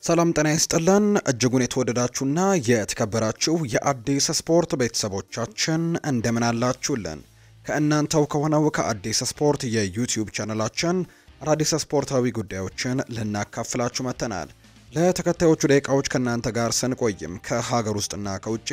ሰላም ጤና ይስጥልን እጅጉን የተወደዳችሁና የተከበራችሁ የአዲስ ስፖርት ቤተሰቦቻችን እንደምን አላችሁልን? ከእናንተው ከሆነው ከአዲስ ስፖርት የዩቲዩብ ቻናላችን አዲስ ስፖርታዊ ጉዳዮችን ልናካፍላችሁ መጥተናል። ለተከታዮቹ ደቂቃዎች ከእናንተ ጋር ስንቆይም ከሀገር ውስጥና ከውጭ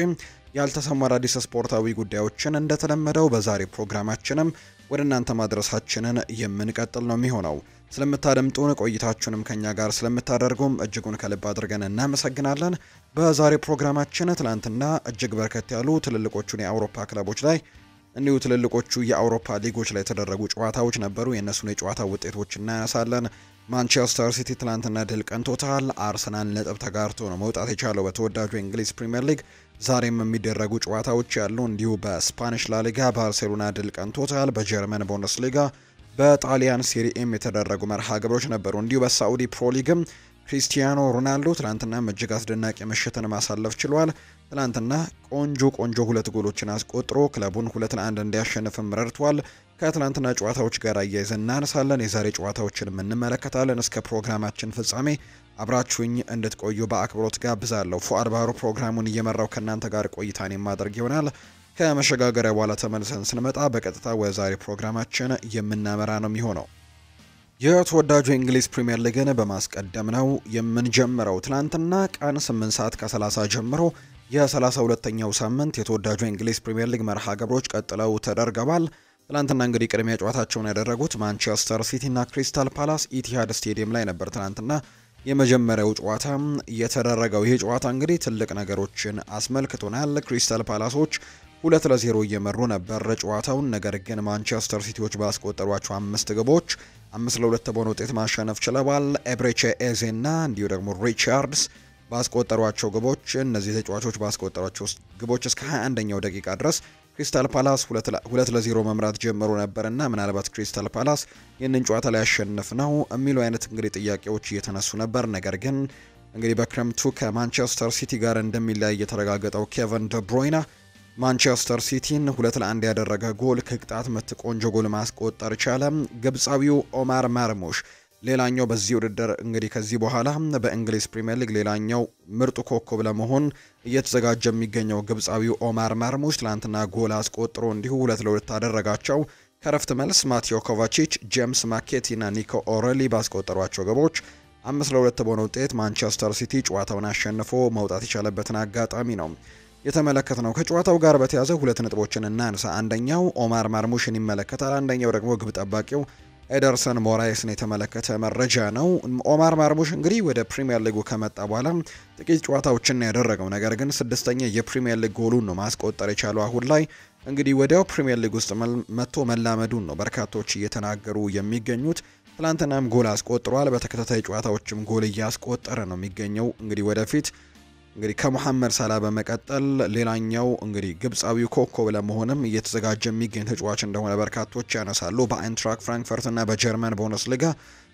ያልተሰሙ አዲስ ስፖርታዊ ጉዳዮችን እንደተለመደው በዛሬ ፕሮግራማችንም ወደ እናንተ ማድረሳችንን የምንቀጥል ነው የሚሆነው። ስለምታደምጡን ቆይታችሁንም ከኛ ጋር ስለምታደርጉም እጅጉን ከልብ አድርገን እናመሰግናለን። በዛሬ ፕሮግራማችን ትላንትና እጅግ በርከት ያሉ ትልልቆቹን የአውሮፓ ክለቦች ላይ እንዲሁ ትልልቆቹ የአውሮፓ ሊጎች ላይ የተደረጉ ጨዋታዎች ነበሩ። የእነሱን የጨዋታ ውጤቶች እናነሳለን። ማንቸስተር ሲቲ ትላንትና ድል ቀንቶታል። አርሰናል ነጥብ ተጋርቶ ነው መውጣት የቻለው በተወዳጁ የእንግሊዝ ፕሪምየር ሊግ። ዛሬም የሚደረጉ ጨዋታዎች ያሉ እንዲሁ በስፓኒሽ ላሊጋ ባርሴሎና ድል ቀንቶታል። በጀርመን ቡንደስሊጋ በጣሊያን ሴሪኤም የተደረጉ መርሃ ግብሮች ነበሩ። እንዲሁ በሳዑዲ ፕሮ ሊግም ክሪስቲያኖ ሮናልዶ ትላንትና እጅግ አስደናቂ ምሽትን ማሳለፍ ችሏል። ትላንትና ቆንጆ ሁለት ጎሎችን አስቆጥሮ ክለቡን 2-1 እንዲያሸንፍም ረድቷል። ከትላንትና ጨዋታዎች ጋር አያይዘን እናነሳለን። የዛሬ ጨዋታዎችን እንመለከታለን። እስከ ፕሮግራማችን ፍጻሜ አብራችሁኝ እንድትቆዩ በአክብሮት ጋብዛለሁ። ፉአድ ባህሩ ፕሮግራሙን እየመራው ከእናንተ ጋር ቆይታን የማደርግ ይሆናል። ከመሸጋገሪያ በኋላ ተመልሰን ስንመጣ በቀጥታ ወደ ዛሬ ፕሮግራማችን የምናመራ ነው የሚሆነው። የተወዳጁ የእንግሊዝ ፕሪምየር ሊግን በማስቀደም ነው የምንጀምረው። ትላንትና ቀን 8 ሰዓት ከ30 ጀምሮ የ32ኛው ሳምንት የተወዳጁ የእንግሊዝ ፕሪምየር ሊግ መርሃ ግብሮች ቀጥለው ተደርገዋል። ትላንትና እንግዲህ ቅድሚያ ጨዋታቸውን ያደረጉት ማንቸስተር ሲቲ እና ክሪስታል ፓላስ ኢቲሃድ ስቴዲየም ላይ ነበር። ትላንትና የመጀመሪያው ጨዋታ የተደረገው ይህ ጨዋታ እንግዲህ ትልቅ ነገሮችን አስመልክቶናል። ክሪስታል ፓላሶች 2-0 እየመሩ ነበር ጨዋታውን። ነገር ግን ማንቸስተር ሲቲዎች ባስቆጠሯቸው 5 ግቦች 5-2 በሆነ ውጤት ማሸነፍ ችለዋል። ኤብሬቼ ኤዜ እና እንዲሁ ደግሞ ሪቻርድስ ባስቆጠሯቸው ግቦች እነዚህ ተጫዋቾች ባስቆጠሯቸው ግቦች እስከ 21ኛው ደቂቃ ድረስ ክሪስታል ፓላስ 2-0 መምራት ጀምሮ ነበርና ምናልባት ክሪስታል ፓላስ ይህንን ጨዋታ ላይ ያሸንፍ ነው የሚሉ አይነት እንግዲህ ጥያቄዎች እየተነሱ ነበር። ነገር ግን እንግዲህ በክረምቱ ከማንቸስተር ሲቲ ጋር እንደሚለያይ የተረጋገጠው ኬቨን ደ ብሮይና ማንቸስተር ሲቲን 2-1 ያደረገ ጎል ከቅጣት ምት ቆንጆ ጎል ማስቆጠር ቻለ። ግብጻዊው ኦማር ማርሙሽ ሌላኛው በዚህ ውድድር እንግዲህ ከዚህ በኋላ በእንግሊዝ ፕሪሚየር ሊግ ሌላኛው ምርጡ ኮከብ ለመሆን እየተዘጋጀ የሚገኘው ግብጻዊው ኦማር ማርሙሽ ትላንትና ጎል አስቆጥሮ እንዲሁ 2-2 አደረጋቸው። ከረፍት መልስ ማቴዮ ኮቫቺች፣ ጄምስ ማኬቲ እና ኒኮ ኦሬሊ ባስቆጠሯቸው ግቦች 5-2 በሆነ ውጤት ማንቸስተር ሲቲ ጨዋታውን አሸንፎ መውጣት የቻለበትን አጋጣሚ ነው የተመለከትነው። ከጨዋታው ጋር በተያያዘ ሁለት ነጥቦችን እናንሳ። አንደኛው ኦማር ማርሙሽን ይመለከታል። አንደኛው ደግሞ ግብ ጠባቂው ኤደርሰን ሞራይስን የተመለከተ መረጃ ነው። ኦማር ማርሙሽ እንግዲህ ወደ ፕሪሚየር ሊጉ ከመጣ በኋላ ጥቂት ጨዋታዎችን ያደረገው፣ ነገር ግን 6ኛ የፕሪሚየር ሊግ ጎሉን ነው ማስቆጠር የቻለው። አሁን ላይ እንግዲህ ወዲያው ፕሪሚየር ሊግ ውስጥ መጥቶ መላመዱን ነው በርካቶች እየተናገሩ የሚገኙት። ትላንትናም ጎል አስቆጥሯል። በተከታታይ ጨዋታዎችም ጎል እያስቆጠረ ነው የሚገኘው። እንግዲህ ወደፊት እንግዲህ ከሙሐመድ ሳላ በመቀጠል ሌላኛው እንግዲህ ግብጻዊው ኮከብ ለመሆንም እየተዘጋጀ የሚገኝ ተጫዋች እንደሆነ በርካቶች ያነሳሉ። በአይንትራክ ፍራንክፈርት እና በጀርመን ቡንደስሊጋ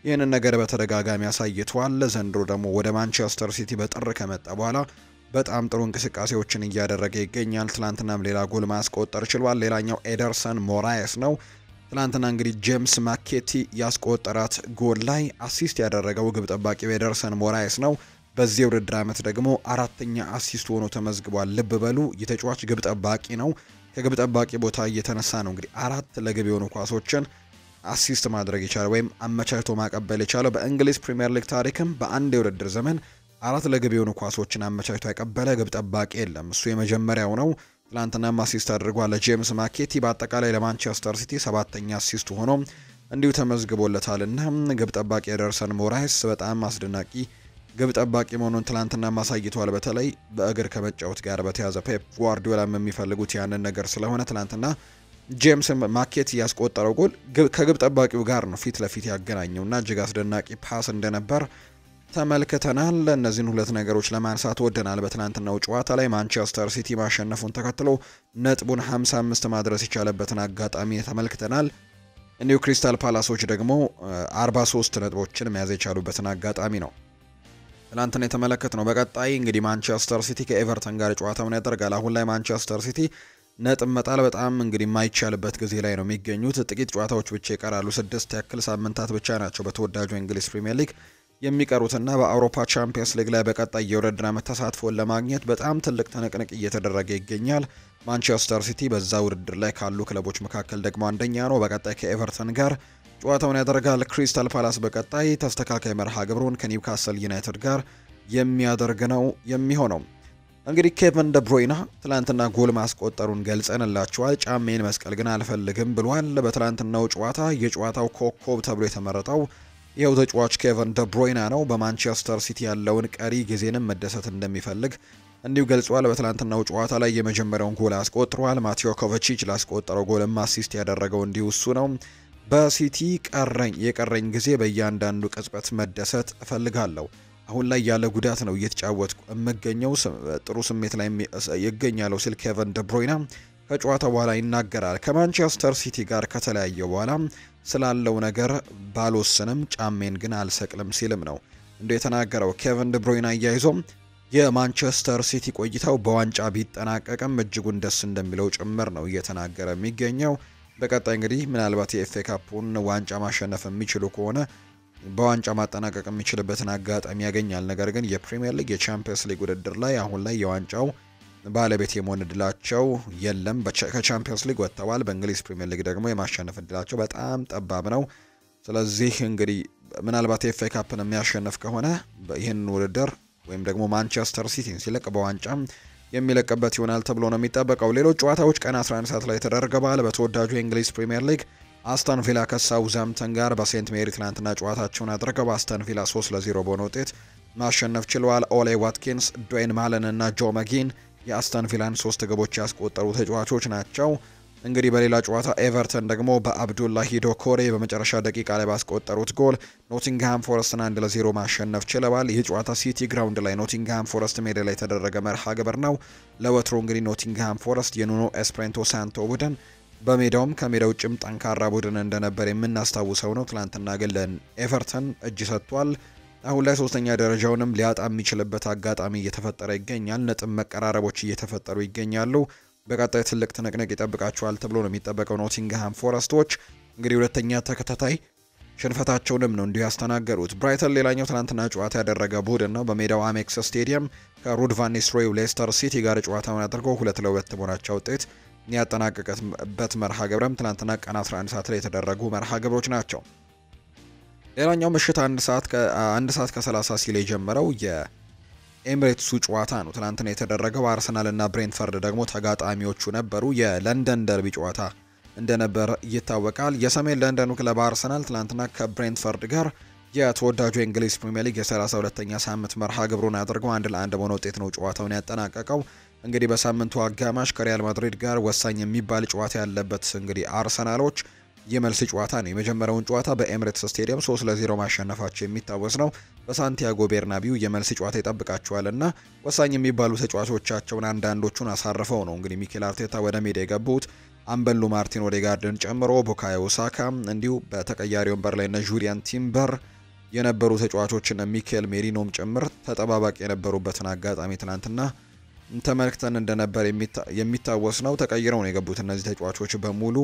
ይህንን ነገር በተደጋጋሚ አሳይቷል። ዘንድሮ ደግሞ ወደ ማንቸስተር ሲቲ በጥር ከመጣ በኋላ በጣም ጥሩ እንቅስቃሴዎችን እያደረገ ይገኛል። ትላንትናም ሌላ ጎል ማስቆጠር ችሏል። ሌላኛው ኤደርሰን ሞራይስ ነው። ትላንትና እንግዲህ ጄምስ ማኬቲ ያስቆጠራት ጎል ላይ አሲስት ያደረገው ግብ ጠባቂው ኤደርሰን ሞራይስ ነው። በዚህ ውድድር ዓመት ደግሞ 4ኛ አሲስት ሆኖ ተመዝግቧል። ልብ በሉ የተጫዋች ግብ ጠባቂ ነው። ከግብ ጠባቂ ቦታ እየተነሳ ነው እንግዲህ 4 ለግብ የሆኑ ኳሶችን አሲስት ማድረግ የቻለ ወይም አመቻችቶ ማቀበል የቻለው። በእንግሊዝ ፕሪሚየር ሊግ ታሪክም በአንድ የውድድር ዘመን 4 ለግብ የሆኑ ኳሶችን አመቻችቶ ያቀበለ ግብ ጠባቂ የለም። እሱ የመጀመሪያው ነው። ትላንትናም አሲስት አድርጓል ጄምስ ማኬቲ። በአጠቃላይ ለማንቸስተር ሲቲ 7ኛ አሲስት ሆኖ እንዲሁ ተመዝግቦለታልና ግብ ጠባቂ ኤደርሰን ሞራይስ በጣም አስደናቂ ግብ ጠባቂ መሆኑን ትላንትና ማሳይቷል። በተለይ በእግር ከመጫወት ጋር በተያዘ ፔፕ ጓርዲዮላም የሚፈልጉት ያንን ነገር ስለሆነ ትላንትና ጄምስ ማኬቲ ያስቆጠረው ጎል ከግብ ጠባቂው ጋር ነው ፊት ለፊት ያገናኘውና እጅግ አስደናቂ ፓስ እንደነበር ተመልክተናል። እነዚህን ሁለት ነገሮች ለማንሳት ወደናል። በትላንትናው ጨዋታ ላይ ማንቸስተር ሲቲ ማሸነፉን ተከትሎ ነጥቡን 55 ማድረስ የቻለበትን አጋጣሚ ተመልክተናል። እንዲሁ ክሪስታል ፓላሶች ደግሞ 43 ነጥቦችን መያዝ የቻሉበትን አጋጣሚ ነው ትላንትና የተመለከትነው። በቀጣይ እንግዲህ ማንቸስተር ሲቲ ከኤቨርተን ጋር ጨዋታውን ያደርጋል። አሁን ላይ ማንቸስተር ሲቲ ነጥብ መጣል በጣም እንግዲህ የማይቻልበት ጊዜ ላይ ነው የሚገኙት። ጥቂት ጨዋታዎች ብቻ ይቀራሉ። 6 ያክል ሳምንታት ብቻ ናቸው በተወዳጁ እንግሊዝ ፕሪሚየር ሊግ የሚቀሩትና በአውሮፓ ቻምፒየንስ ሊግ ላይ በቀጣይ የውድድር ዓመት ተሳትፎን ለማግኘት በጣም ትልቅ ትንቅንቅ እየተደረገ ይገኛል። ማንቸስተር ሲቲ በዛ ውድድር ላይ ካሉ ክለቦች መካከል ደግሞ አንደኛ ነው። በቀጣይ ከኤቨርተን ጋር ጨዋታውን ያደርጋል። ክሪስታል ፓላስ በቀጣይ ተስተካካይ መርሃ ግብሩን ከኒውካስል ዩናይትድ ጋር የሚያደርግ ነው የሚሆነው። እንግዲህ ኬቨን ደብሮይና ትላንትና ጎል ማስቆጠሩን ገልጸንላችኋል። ጫሜን መስቀል ግን አልፈልግም ብሏል። በትላንትናው ጨዋታ የጨዋታው ኮከብ ተብሎ የተመረጠው ይኸው ተጫዋች ኬቨን ደብሮይና ነው። በማንቸስተር ሲቲ ያለውን ቀሪ ጊዜንም መደሰት እንደሚፈልግ እንዲሁ ገልጿል። በትላንትናው ጨዋታ ላይ የመጀመሪያውን ጎል አስቆጥሯል። ማቴዮ ኮቫቺች ላስቆጠረው ጎልም አሲስት ያደረገው እንዲሁ እሱ ነው። በሲቲ የቀረኝ ጊዜ በእያንዳንዱ ቅጽበት መደሰት እፈልጋለሁ። አሁን ላይ ያለ ጉዳት ነው እየተጫወትኩ የምገኘው፣ ጥሩ ስሜት ላይ ይገኛለሁ ሲል ኬቨን ደብሮይና ከጨዋታ በኋላ ይናገራል። ከማንቸስተር ሲቲ ጋር ከተለያየ በኋላ ስላለው ነገር ባልወስንም ጫሜን ግን አልሰቅልም ሲልም ነው እንደ የተናገረው። ኬቨን ደብሮይና አያይዞም የማንቸስተር ሲቲ ቆይታው በዋንጫ ቢጠናቀቅም እጅጉን ደስ እንደሚለው ጭምር ነው እየተናገረ የሚገኘው። በቀጣይ እንግዲህ ምናልባት የኤፍኤ ካፑን ዋንጫ ማሸነፍ የሚችሉ ከሆነ በዋንጫ ማጠናቀቅ የሚችልበትን አጋጣሚ ያገኛል። ነገር ግን የፕሪሚየር ሊግ የቻምፒየንስ ሊግ ውድድር ላይ አሁን ላይ የዋንጫው ባለቤት የመሆን እድላቸው የለም። ከቻምፒየንስ ሊግ ወጥተዋል። በእንግሊዝ ፕሪሚየር ሊግ ደግሞ የማሸነፍ እድላቸው በጣም ጠባብ ነው። ስለዚህ እንግዲህ ምናልባት የኤፍኤ ካፕን የሚያሸንፍ ከሆነ ይህን ውድድር ወይም ደግሞ ማንቸስተር ሲቲን ሲለቅ በዋንጫ የሚለቅበት ይሆናል ተብሎ ነው የሚጠበቀው። ሌሎች ጨዋታዎች ቀን 11 ሰዓት ላይ ተደርገዋል። በተወዳጁ የእንግሊዝ ፕሪሚየር ሊግ አስተን ቪላ ከሳውዛምፕተን ጋር በሴንት ሜሪ ትናንትና ጨዋታቸውን አድርገው አስተን ቪላ 3-0 በሆነ ውጤት ማሸነፍ ችለዋል። ኦሌ ዋትኪንስ፣ ዶዌን ማለን እና ጆ መጊን የአስተን ቪላን 3 ግቦች ያስቆጠሩ ተጫዋቾች ናቸው። እንግዲህ በሌላ ጨዋታ ኤቨርተን ደግሞ በአብዱላሂ ዶኮሬ በመጨረሻ ደቂቃ ላይ ባስቆጠሩት ጎል ኖቲንግሃም ፎረስትን 1-0 ማሸነፍ ችለዋል። ይህ ጨዋታ ሲቲ ግራውንድ ላይ ኖቲንግሃም ፎረስት ሜዳ ላይ የተደረገ መርሃ ግብር ነው። ለወትሮ እንግዲህ ኖቲንግሃም ፎረስት የኑኖ ኤስፕሬንቶ ሳንቶ ቡድን በሜዳውም ከሜዳ ውጭም ጠንካራ ቡድን እንደነበር የምናስታውሰው ነው። ትላንትና ግን ለኤቨርተን እጅ ሰጥቷል። አሁን ላይ ሶስተኛ ደረጃውንም ሊያጣ የሚችልበት አጋጣሚ እየተፈጠረ ይገኛል። ነጥብ መቀራረቦች እየተፈጠሩ ይገኛሉ። በቀጣይ ትልቅ ትንቅንቅ ይጠብቃቸዋል ተብሎ ነው የሚጠበቀው። ኖቲንግሃም ፎረስቶች እንግዲህ ሁለተኛ ተከታታይ ሽንፈታቸውንም ነው እንዲሁ ያስተናገሩት። ብራይተን ሌላኛው ትናንትና ጨዋታ ያደረገ ቡድን ነው። በሜዳው አሜክስ ስቴዲየም ከሩድ ቫን ኒስተልሮይ ሌስተር ሲቲ ጋር ጨዋታውን አድርገው 2-2 በሆናቸው ውጤት ያጠናቀቀበት መርሃ ግብረም ትናንትና ቀን 11 ሰዓት ላይ የተደረጉ መርሃ ግብሮች ናቸው። ሌላኛው ምሽት 1 ሰዓት ከ30 ሲል የጀመረው የኤምሬትሱ ጨዋታ ነው ትናንትና የተደረገው። አርሰናል እና ብሬንትፈርድ ደግሞ ተጋጣሚዎቹ ነበሩ። የለንደን ደርቢ ጨዋታ እንደነበር ይታወቃል። የሰሜን ለንደኑ ክለብ አርሰናል ትናንትና ከብሬንትፈርድ ጋር የተወዳጁ የእንግሊዝ ፕሪሚየር ሊግ የ32ኛ ሳምንት መርሃ ግብሩን አድርገው 1-1 በሆነ ውጤት ነው ጨዋታውን ያጠናቀቀው። እንግዲህ በሳምንቱ አጋማሽ ከሪያል ማድሪድ ጋር ወሳኝ የሚባል ጨዋታ ያለበት እንግዲህ አርሰናሎች የመልስ ጨዋታ ነው። የመጀመሪያውን ጨዋታ በኤምሬትስ ስቴዲየም 3-0 ማሸነፋቸው የሚታወስ ነው። በሳንቲያጎ ቤርናቢው የመልስ ጨዋታ ይጠብቃቸዋልና ወሳኝ የሚባሉ ተጫዋቾቻቸውን አንዳንዶቹን አሳርፈው ነው እንግዲህ ሚኬል አርቴታ ወደ ሜዳ የገቡት። አምበሉ ማርቲን ኦዴጋርድን ጨምሮ ቡካዮ ሳካ እንዲሁ በተቀያሪ ወንበር ላይ እና ጁሪያን ቲምበር የነበሩ ተጫዋቾችና ሚኬል ሜሪኖም ጭምር ተጠባባቂ የነበሩበትን አጋጣሚ ትናንትና ተመልክተን እንደነበር የሚታወስ ነው። ተቀይረው ነው የገቡት እነዚህ ተጫዋቾች በሙሉ።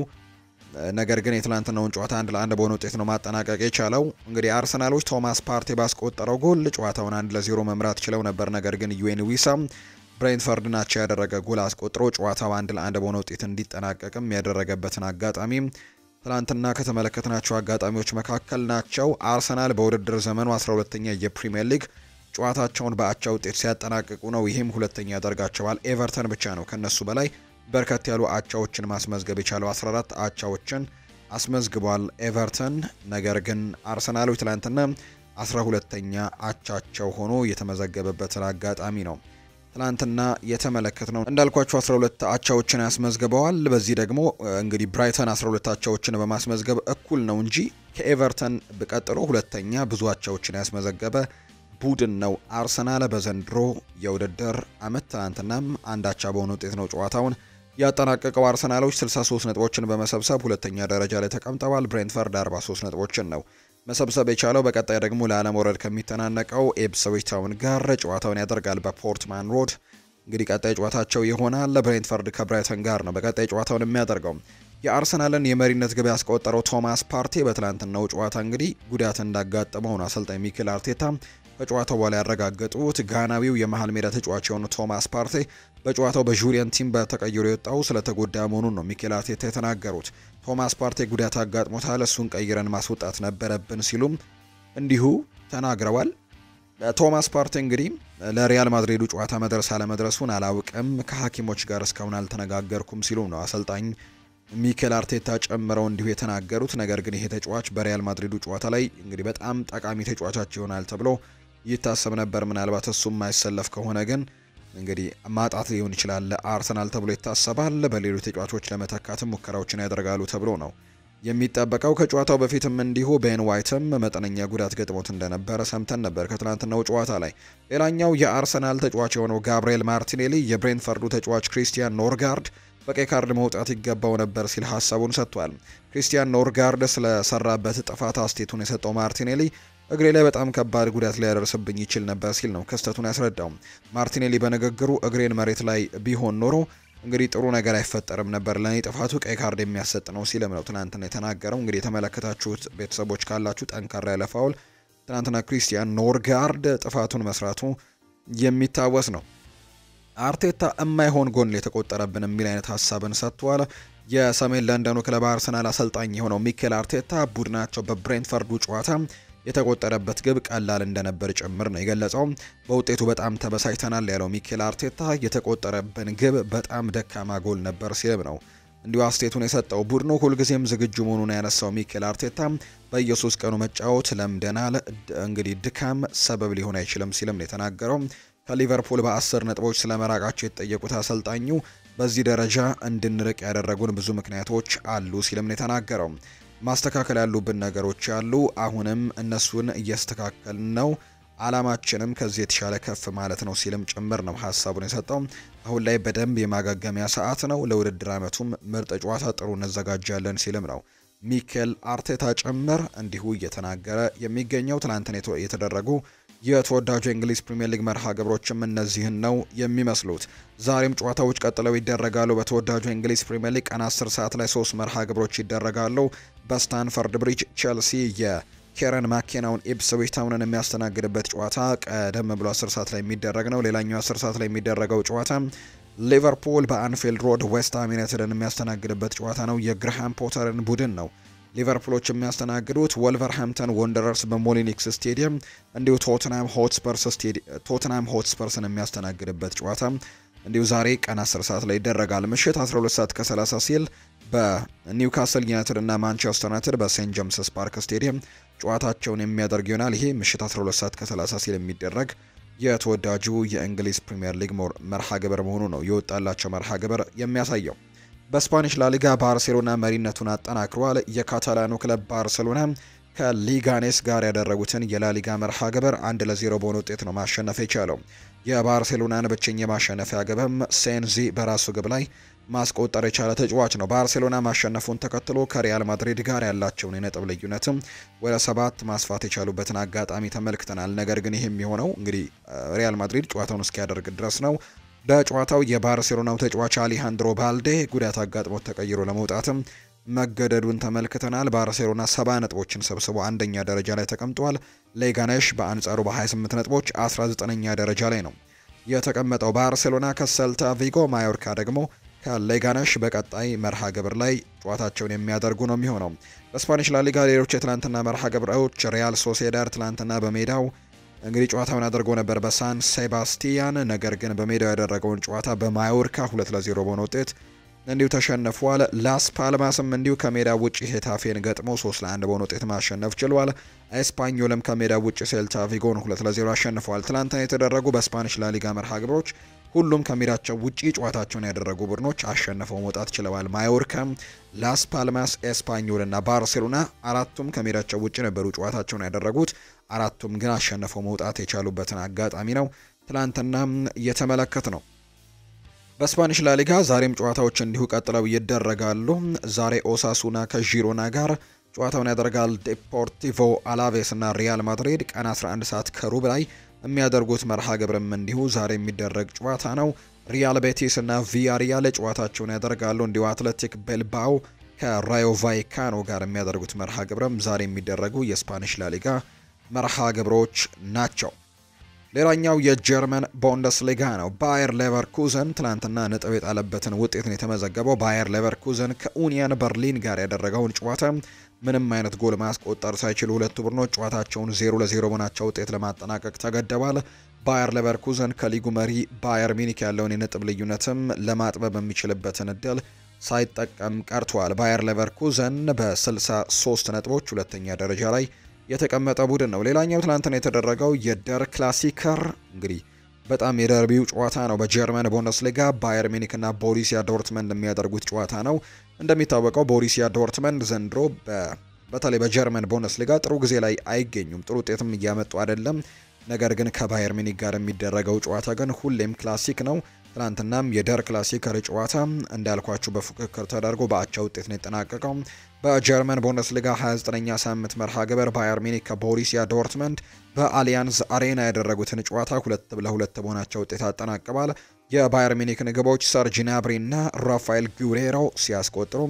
ነገር ግን የትላንትናውን ጨዋታ 1-1 በሆነ ውጤት ነው ማጠናቀቅ የቻለው። እንግዲህ አርሰናሎች ቶማስ ፓርቴ ባስቆጠረው ጎል ጨዋታውን 1-0 መምራት ችለው ነበር። ነገር ግን ዩኤን ዊሳም ብሬንትፈርድ ናቸው ያደረገ ጎል አስቆጥሮ ጨዋታው 1-1 በሆነ ውጤት እንዲጠናቀቅም ያደረገበትን አጋጣሚ ትላንትና ከተመለከትናቸው አጋጣሚዎች መካከል ናቸው። አርሰናል በውድድር ዘመኑ 12ኛ የፕሪሚየር ሊግ ጨዋታቸውን በአቻ ውጤት ሲያጠናቅቁ ነው። ይህም ሁለተኛ ያደርጋቸዋል። ኤቨርተን ብቻ ነው ከነሱ በላይ በርከት ያሉ አቻዎችን ማስመዝገብ የቻለው። 14 አቻዎችን አስመዝግቧል ኤቨርተን። ነገር ግን አርሰናሎች ትላንትና 12ኛ አቻቸው ሆኖ የተመዘገበበትን አጋጣሚ ነው ትላንትና የተመለከትነው። እንዳልኳቸው 12 አቻዎችን ያስመዝግበዋል። በዚህ ደግሞ እንግዲህ ብራይተን 12 አቻዎችን በማስመዝገብ እኩል ነው እንጂ ከኤቨርተን በቀጥሎ ሁለተኛ ብዙ አቻዎችን ያስመዘገበ ቡድን ነው አርሰናል በዘንድሮ የውድድር ዓመት። ትናንትናም አንድ አቻ በሆነ ውጤት ነው ጨዋታውን ያጠናቀቀው። አርሰናሎች 63 ነጥቦችን በመሰብሰብ ሁለተኛ ደረጃ ላይ ተቀምጠዋል። ብሬንትፈርድ 43 ነጥቦችን ነው መሰብሰብ የቻለው። በቀጣይ ደግሞ ለአለመውረድ ከሚተናነቀው ኢፕስዊች ታውን ጋር ጨዋታውን ያደርጋል በፖርትማን ሮድ። እንግዲህ ቀጣይ ጨዋታቸው ይሆናል። ብሬንትፈርድ ከብራይተን ጋር ነው በቀጣይ ጨዋታውን የሚያደርገው። የአርሰናልን የመሪነት ግብ ያስቆጠረው ቶማስ ፓርቴ በትላንትናው ጨዋታ እንግዲህ ጉዳት እንዳጋጠመው ነው አሰልጣኝ ሚኬል አርቴታ ከጨዋታው በኋላ ያረጋገጡት። ጋናዊው የመሃል ሜዳ ተጫዋች የሆነው ቶማስ ፓርቴ በጨዋታው በጁሊያን ቲምበር ተቀይሮ የወጣው ስለተጎዳ መሆኑን ነው ሚኬል አርቴታ የተናገሩት። ቶማስ ፓርቴ ጉዳት አጋጥሞታል፣ እሱን ቀይረን ማስወጣት ነበረብን ሲሉም እንዲሁ ተናግረዋል። ቶማስ ፓርቴ እንግዲህ ለሪያል ማድሪዱ ጨዋታ መድረስ አለመድረሱን አላውቅም፣ ከሐኪሞች ጋር እስካሁን አልተነጋገርኩም ሲሉ ነው አሰልጣኝ ሚኬል አርቴታ ጨምረው እንዲሁ የተናገሩት። ነገር ግን ይሄ ተጫዋች በሪያል ማድሪዱ ጨዋታ ላይ እንግዲህ በጣም ጠቃሚ ተጫዋቻቸው ይሆናል ተብሎ ይታሰብ ነበር። ምናልባት እሱም ማይሰለፍ ከሆነ ግን እንግዲህ ማጣት ሊሆን ይችላል ለአርሰናል ተብሎ ይታሰባል። በሌሎች ተጫዋቾች ለመተካትም ሙከራዎችን ያደርጋሉ ተብሎ ነው የሚጠበቀው። ከጨዋታው በፊትም እንዲሁ ቤን ዋይትም መጠነኛ ጉዳት ገጥሞት እንደነበረ ሰምተን ነበር ከትናንትናው ጨዋታ ላይ። ሌላኛው የአርሰናል ተጫዋች የሆነው ጋብሪኤል ማርቲኔሊ የብሬንትፈርዱ ተጫዋች ክሪስቲያን ኖርጋርድ በቀይ ካርድ መውጣት ይገባው ነበር ሲል ሀሳቡን ሰጥቷል። ክሪስቲያን ኖርጋርድ ስለሰራበት ጥፋት አስቴቱን የሰጠው ማርቲኔሊ እግሬ ላይ በጣም ከባድ ጉዳት ሊያደርስብኝ ይችል ነበር ሲል ነው ክስተቱን ያስረዳው። ማርቲኔሊ በንግግሩ እግሬን መሬት ላይ ቢሆን ኖሮ እንግዲህ ጥሩ ነገር አይፈጠርም ነበር፣ ለኔ ጥፋቱ ቀይ ካርድ የሚያሰጥ ነው ሲልም ነው ትናንትና የተናገረው። እንግዲህ የተመለከታችሁት ቤተሰቦች ካላችሁ ጠንካራ ያለ ፋውል ትናንትና ክሪስቲያን ኖርጋርድ ጥፋቱን መስራቱ የሚታወስ ነው። አርቴታ የማይሆን ጎን የተቆጠረብን የሚል አይነት ሀሳብን ሰጥቷል። የሰሜን ለንደኑ ክለብ አርሰናል አሰልጣኝ የሆነው ሚኬል አርቴታ ቡድናቸው በብሬንትፈርዱ ጨዋታ የተቆጠረበት ግብ ቀላል እንደነበር ጭምር ነው የገለጸው። በውጤቱ በጣም ተበሳጭተናል ያለው ሚኬል አርቴታ የተቆጠረብን ግብ በጣም ደካማ ጎል ነበር ሲልም ነው እንዲሁ አስቴቱን የሰጠው። ቡድኑ ሁልጊዜም ዝግጁ መሆኑን ያነሳው ሚኬል አርቴታ በየሶስት ቀኑ መጫወት ለምደናል፣ እንግዲህ ድካም ሰበብ ሊሆን አይችልም ሲልም ነው የተናገረው። ከሊቨርፑል በ10 ነጥቦች ስለመራቃቸው የተጠየቁት አሰልጣኙ በዚህ ደረጃ እንድንርቅ ያደረጉን ብዙ ምክንያቶች አሉ ሲልም ነው የተናገረው። ማስተካከል ያሉብን ነገሮች አሉ፣ አሁንም እነሱን እያስተካከልን ነው፣ አላማችንም ከዚህ የተሻለ ከፍ ማለት ነው ሲልም ጭምር ነው ሀሳቡን የሰጠው። አሁን ላይ በደንብ የማገገሚያ ሰዓት ነው፣ ለውድድር ዓመቱም ምርጥ ጨዋታ ጥሩ እንዘጋጃለን ሲልም ነው ሚኬል አርቴታ ጭምር እንዲሁ እየተናገረ የሚገኘው። ትናንትና የተደረጉ የተወዳጁ የእንግሊዝ ፕሪሚየር ሊግ መርሃ ግብሮችም እነዚህን ነው የሚመስሉት። ዛሬም ጨዋታዎች ቀጥለው ይደረጋሉ። በተወዳጁ የእንግሊዝ ፕሪሚየር ሊግ ቀን 10 ሰዓት ላይ 3 መርሃ ግብሮች ይደረጋሉ። በስታንፈርድ ብሪጅ ቼልሲ የኬረን ማኬናውን ኢፕስዊች ታውንን የሚያስተናግድበት ጨዋታ ቀደም ብሎ 10 ሰዓት ላይ የሚደረግ ነው። ሌላኛው 10 ሰዓት ላይ የሚደረገው ጨዋታ ሊቨርፑል በአንፊልድ ሮድ ዌስትሃም ዩናይትድን የሚያስተናግድበት ጨዋታ ነው። የግርሃም ፖተርን ቡድን ነው ሊቨርፑሎች የሚያስተናግዱት። ወልቨርሃምፕተን ወንደረርስ በሞሊኒክስ ስቴዲየም እንዲሁ ቶተንሃም ሆትስፐርስን የሚያስተናግድበት ጨዋታ እንዲሁ ዛሬ ቀን 10 ሰዓት ላይ ይደረጋል። ምሽት 12 ሰዓት ከ30 ሲል በኒውካስል ዩናይትድ እና ማንቸስተር ዩናይትድ በሴንት ጄምስስ ፓርክ ስቴዲየም ጨዋታቸውን የሚያደርግ ይሆናል። ይሄ ምሽት 12 ሰዓት ከ30 ሲል የሚደረግ የተወዳጁ የእንግሊዝ ፕሪሚየር ሊግ መርሃ ግብር መሆኑ ነው የወጣላቸው መርሃ ግብር የሚያሳየው። በስፓኒሽ ላሊጋ ባርሴሎና መሪነቱን አጠናክሯል። የካታላኑ ክለብ ባርሴሎና ከሊጋኔስ ጋር ያደረጉትን የላሊጋ መርሃ ግብር 1-0 በሆነ ውጤት ነው ማሸነፍ የቻለው። የባርሴሎናን ብቸኛ ማሸነፊያ ግብም ሴንዚ በራሱ ግብ ላይ ማስቆጠር የቻለ ተጫዋች ነው። ባርሴሎና ማሸነፉን ተከትሎ ከሪያል ማድሪድ ጋር ያላቸውን የነጥብ ልዩነትም ወደ 7 ማስፋት የቻሉበትን አጋጣሚ ተመልክተናል። ነገር ግን ይህ የሚሆነው እንግዲህ ሪያል ማድሪድ ጨዋታውን እስኪያደርግ ድረስ ነው። በጨዋታው የባርሴሎናው ተጫዋች አሊሃንድሮ ባልዴ ጉዳት አጋጥሞት ተቀይሮ ለመውጣትም መገደዱን ተመልክተናል። ባርሴሎና 70 ነጥቦችን ሰብስቦ አንደኛ ደረጃ ላይ ተቀምጧል። ሌጋኔሽ በአንጻሩ በ28 ነጥቦች 19ኛ ደረጃ ላይ ነው የተቀመጠው። ባርሴሎና ከሰልታ ቪጎ፣ ማዮርካ ደግሞ ከሌጋኔሽ በቀጣይ መርሃ ግብር ላይ ጨዋታቸውን የሚያደርጉ ነው የሚሆነው። በስፓኒሽ ላሊጋ ሌሎች የትላንትና መርሃ ግብሮች ሪያል ሶሴዳድ ትላንትና በሜዳው እንግዲህ ጨዋታውን አድርጎ ነበር በሳን ሴባስቲያን። ነገር ግን በሜዳው ያደረገውን ጨዋታ በማዮርካ 2-0 በሆነ ውጤት እንዲሁ ተሸንፏል። ላስ ፓልማስም እንዲሁ ከሜዳ ውጪ ሄታፌን ገጥሞ 3-1 በሆነ ውጤት ማሸነፍ ችሏል። ኤስፓኞልም ከሜዳ ውጪ ሴልታ ቪጎን 2-0 አሸንፈዋል። ትላንትና የተደረጉ በስፓኒሽ ላሊጋ መርሃ ግብሮች ሁሉም ከሜዳቸው ውጪ ጨዋታቸውን ያደረጉ ቡድኖች አሸንፈው መውጣት ችለዋል። ማዮርካ፣ ላስ ፓልማስ፣ ኤስፓኞል እና ባርሴሎና አራቱም ከሜዳቸው ውጪ ነበሩ ጨዋታቸውን ያደረጉት። አራቱም ግን አሸንፈው መውጣት የቻሉበትን አጋጣሚ ነው ትላንትና እየተመለከት ነው። በስፓኒሽ ላሊጋ ዛሬም ጨዋታዎች እንዲሁ ቀጥለው ይደረጋሉ። ዛሬ ኦሳሱና ከዢሮና ጋር ጨዋታውን ያደርጋል። ዴፖርቲቮ አላቬስ እና ሪያል ማድሪድ ቀን 11 ሰዓት ከሩብ ላይ የሚያደርጉት መርሃ ግብርም እንዲሁ ዛሬ የሚደረግ ጨዋታ ነው። ሪያል ቤቲስ እና ቪያሪያል ጨዋታቸውን ያደርጋሉ። እንዲሁ አትሌቲክ ቤልባኦ ከራዮ ቫይካኖ ጋር የሚያደርጉት መርሃ ግብርም ዛሬ የሚደረጉ የስፓኒሽ ላሊጋ መርሃ ግብሮች ናቸው። ሌላኛው የጀርመን ቡንደስሊጋ ነው። ባየር ሌቨርኩዘን ትላንትና ነጥብ የጣለበትን ውጤት ነው የተመዘገበው። ባየር ሌቨርኩዘን ከኡኒየን በርሊን ጋር ያደረገውን ጨዋታ ምንም አይነት ጎል ማስቆጠር ሳይችሉ ሁለቱ ቡድኖች ጨዋታቸውን 0-0 በሆናቸው ውጤት ለማጠናቀቅ ተገደዋል። ባየር ሌቨርኩዘን ከሊጉ መሪ ባየር ሚኒክ ያለውን የነጥብ ልዩነትም ለማጥበብ የሚችልበትን እድል ሳይጠቀም ቀርቷል። ባየር ሌቨርኩዘን በ63 ነጥቦች ሁለተኛ ደረጃ ላይ የተቀመጠ ቡድን ነው። ሌላኛው ትናንትና የተደረገው የደር ክላሲከር እንግዲህ በጣም የደርቢው ጨዋታ ነው። በጀርመን ቡንደስሊጋ ባየር ሚኒክ እና ቦሩሲያ ዶርትመንድ የሚያደርጉት ጨዋታ ነው። እንደሚታወቀው ቦሩሲያ ዶርትመንድ ዘንድሮ በተለይ በጀርመን ቡንደስሊጋ ጥሩ ጊዜ ላይ አይገኙም። ጥሩ ውጤትም እያመጡ አይደለም። ነገር ግን ከባየር ሚኒክ ጋር የሚደረገው ጨዋታ ግን ሁሌም ክላሲክ ነው። ትናንትናም የደር ክላሲከር ጨዋታ እንዳልኳችሁ በፉክክር ተደርጎ በአቻ ውጤት ነው የተጠናቀቀው። በጀርመን ቡንደስሊጋ 29ኛ ሳምንት መርሃ ግብር ባየር ሚኒክ ከቦሩሲያ ዶርትመንድ በአሊያንዝ አሬና ያደረጉትን ጨዋታ 2-2 በሆናቸው ውጤት አጠናቅቋል። የባየር ሚኒክን ግቦች ሰርጅ ናብሪ እና ራፋኤል ጉሬሮ ሲያስቆጥሩ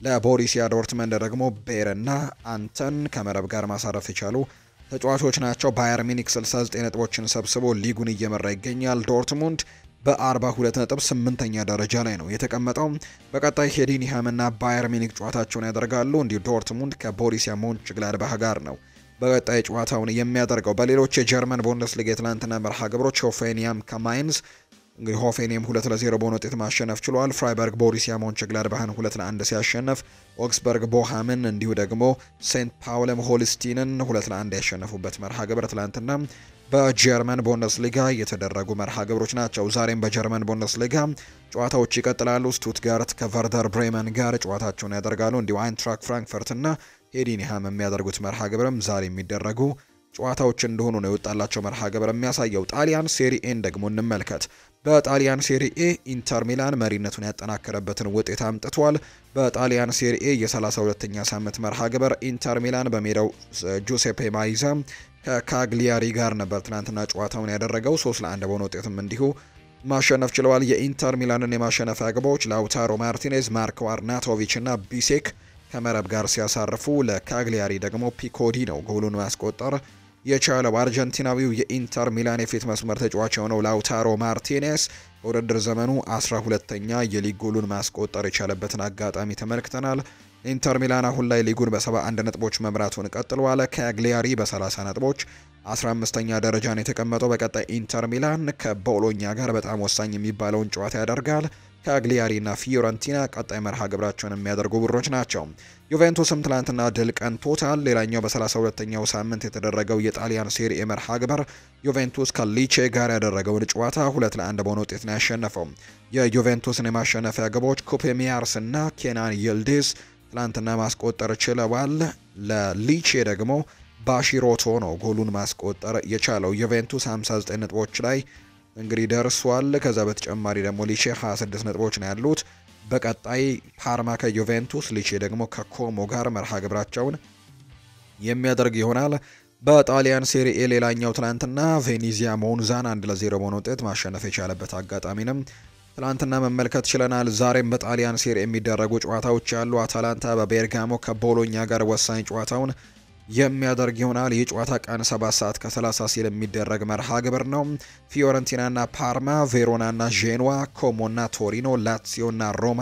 ለቦሩሲያ ዶርትመንድ ደግሞ ቤርና አንተን ከመረብ ጋር ማሳረፍ የቻሉ ተጫዋቾች ናቸው። ባየር ሚኒክ 69 ነጥቦችን ሰብስቦ ሊጉን እየመራ ይገኛል። ዶርትሙንድ በ42 ነጥብ 8ኛ ደረጃ ላይ ነው የተቀመጠው። በቀጣይ ሄዲንሃም እና ባየር ሚኒክ ጨዋታቸውን ያደርጋሉ። እንዲሁ ዶርትሙንድ ከቦሩሲያ ሞንችግላድባህ ጋር ነው በቀጣይ ጨዋታውን የሚያደርገው። በሌሎች የጀርመን ቡንደስሊጋ የትላንትና መርሃ ግብሮች ሆፌኒያም ከማይንዝ እንግዲህ ሆፌኒየም 2-0 በሆነ ውጤት ማሸነፍ ችሏል። ፍራይበርግ ቦሩሲያ ሞንችግላድባህን 2-1 ሲያሸነፍ፣ ኦክስበርግ ቦሃምን እንዲሁ ደግሞ ሴንት ፓውልም ሆልስቲንን 2-1 ያሸነፉበት መርሃ ግብር ትላንትና በጀርመን ቡንደስሊጋ የተደረጉ መርሃ ግብሮች ናቸው። ዛሬም በጀርመን ቡንደስሊጋ ጨዋታዎች ይቀጥላሉ። ስቱትጋርት ከቨርደር ብሬመን ጋር ጨዋታቸውን ያደርጋሉ። እንዲሁ አይንትራክ ፍራንክፈርት እና ሄዲንሃም የሚያደርጉት መርሃ ግብርም ዛሬ የሚደረጉ ጨዋታዎች እንደሆኑ ነው የወጣላቸው መርሃ ግብር የሚያሳየው። ጣሊያን ሴሪኤን ደግሞ እንመልከት። በጣሊያን ሴሪኤ ኢንተር ሚላን መሪነቱን ያጠናከረበትን ውጤት አምጥቷል። በጣሊያን ሴሪኤ የ32ኛ ሳምንት መርሃ ግብር ኢንተር ሚላን በሜዳው ጁሴፔ ማይዛ ከካግሊያሪ ጋር ነበር ትናንትና ጨዋታውን ያደረገው። 3-1 በሆነ ውጤትም እንዲሁ ማሸነፍ ችለዋል። የኢንተር ሚላንን የማሸነፊያ ግቦች ላውታሮ ማርቲኔዝ፣ ማርኮ አርናቶቪች እና ቢሴክ ከመረብ ጋር ሲያሳርፉ ለካግሊያሪ ደግሞ ፒኮዲ ነው ጎሉን ማስቆጠር የቻለው። አርጀንቲናዊው የኢንተር ሚላን የፊት መስመር ተጫዋች የሆነው ላውታሮ ማርቲኔስ በውድድር ዘመኑ 12ኛ የሊግ ጎሉን ማስቆጠር የቻለበትን አጋጣሚ ተመልክተናል። ኢንተር ሚላን አሁን ላይ ሊጉን በ71 ነጥቦች መምራቱን ቀጥሏል። ካግሊያሪ በ30 ነጥቦች 15ኛ ደረጃን የተቀመጠው። በቀጣይ ኢንተር ሚላን ከቦሎኛ ጋር በጣም ወሳኝ የሚባለውን ጨዋታ ያደርጋል። ካግሊያሪ እና ፊዮረንቲና ቀጣይ መርሃ ግብራቸውን የሚያደርጉ ቡድኖች ናቸው። ዩቬንቱስም ትላንትና ድል ቀንቶታል። ሌላኛው በ32ኛው ሳምንት የተደረገው የጣሊያን ሴሪኤ መርሃ ግብር ዩቬንቱስ ከሊቼ ጋር ያደረገውን ጨዋታ 2-1 በሆነ ውጤት ነው ያሸነፈው። የዩቬንቱስን የማሸነፊያ ግቦች ኩፔ ሚያርስ እና ኬናን ይልዲዝ ትላንትና ማስቆጠር ችለዋል። ለሊቼ ደግሞ ባሺሮቶ ነው ጎሉን ማስቆጠር የቻለው። ዩቬንቱስ 59 ነጥቦች ላይ እንግዲህ ደርሷል። ከዛ በተጨማሪ ደግሞ ሊቼ 26 ነጥቦች ነው ያሉት። በቀጣይ ፓርማ ከዩቬንቱስ፣ ሊቼ ደግሞ ከኮሞ ጋር መርሃ ግብራቸውን የሚያደርግ ይሆናል። በጣሊያን ሴሪኤ ሌላኛው ትላንትና ቬኔዚያ ሞንዛን 1-0 በሆነ ውጤት ማሸነፍ የቻለበት አጋጣሚንም ትላንትና መመልከት ችለናል። ዛሬም በጣሊያን ሴሪኤ የሚደረጉ ጨዋታዎች ያሉ። አታላንታ በቤርጋሞ ከቦሎኛ ጋር ወሳኝ ጨዋታውን የሚያደርግ ይሆናል። ይህ ጨዋታ ቀን 7:30 ሲል የሚደረግ መርሃ ግብር ነው። ፊዮረንቲናና ፓርማ፣ ቬሮናና ዤንዋ፣ ኮሞና ቶሪኖ፣ ላትሲዮና ሮማ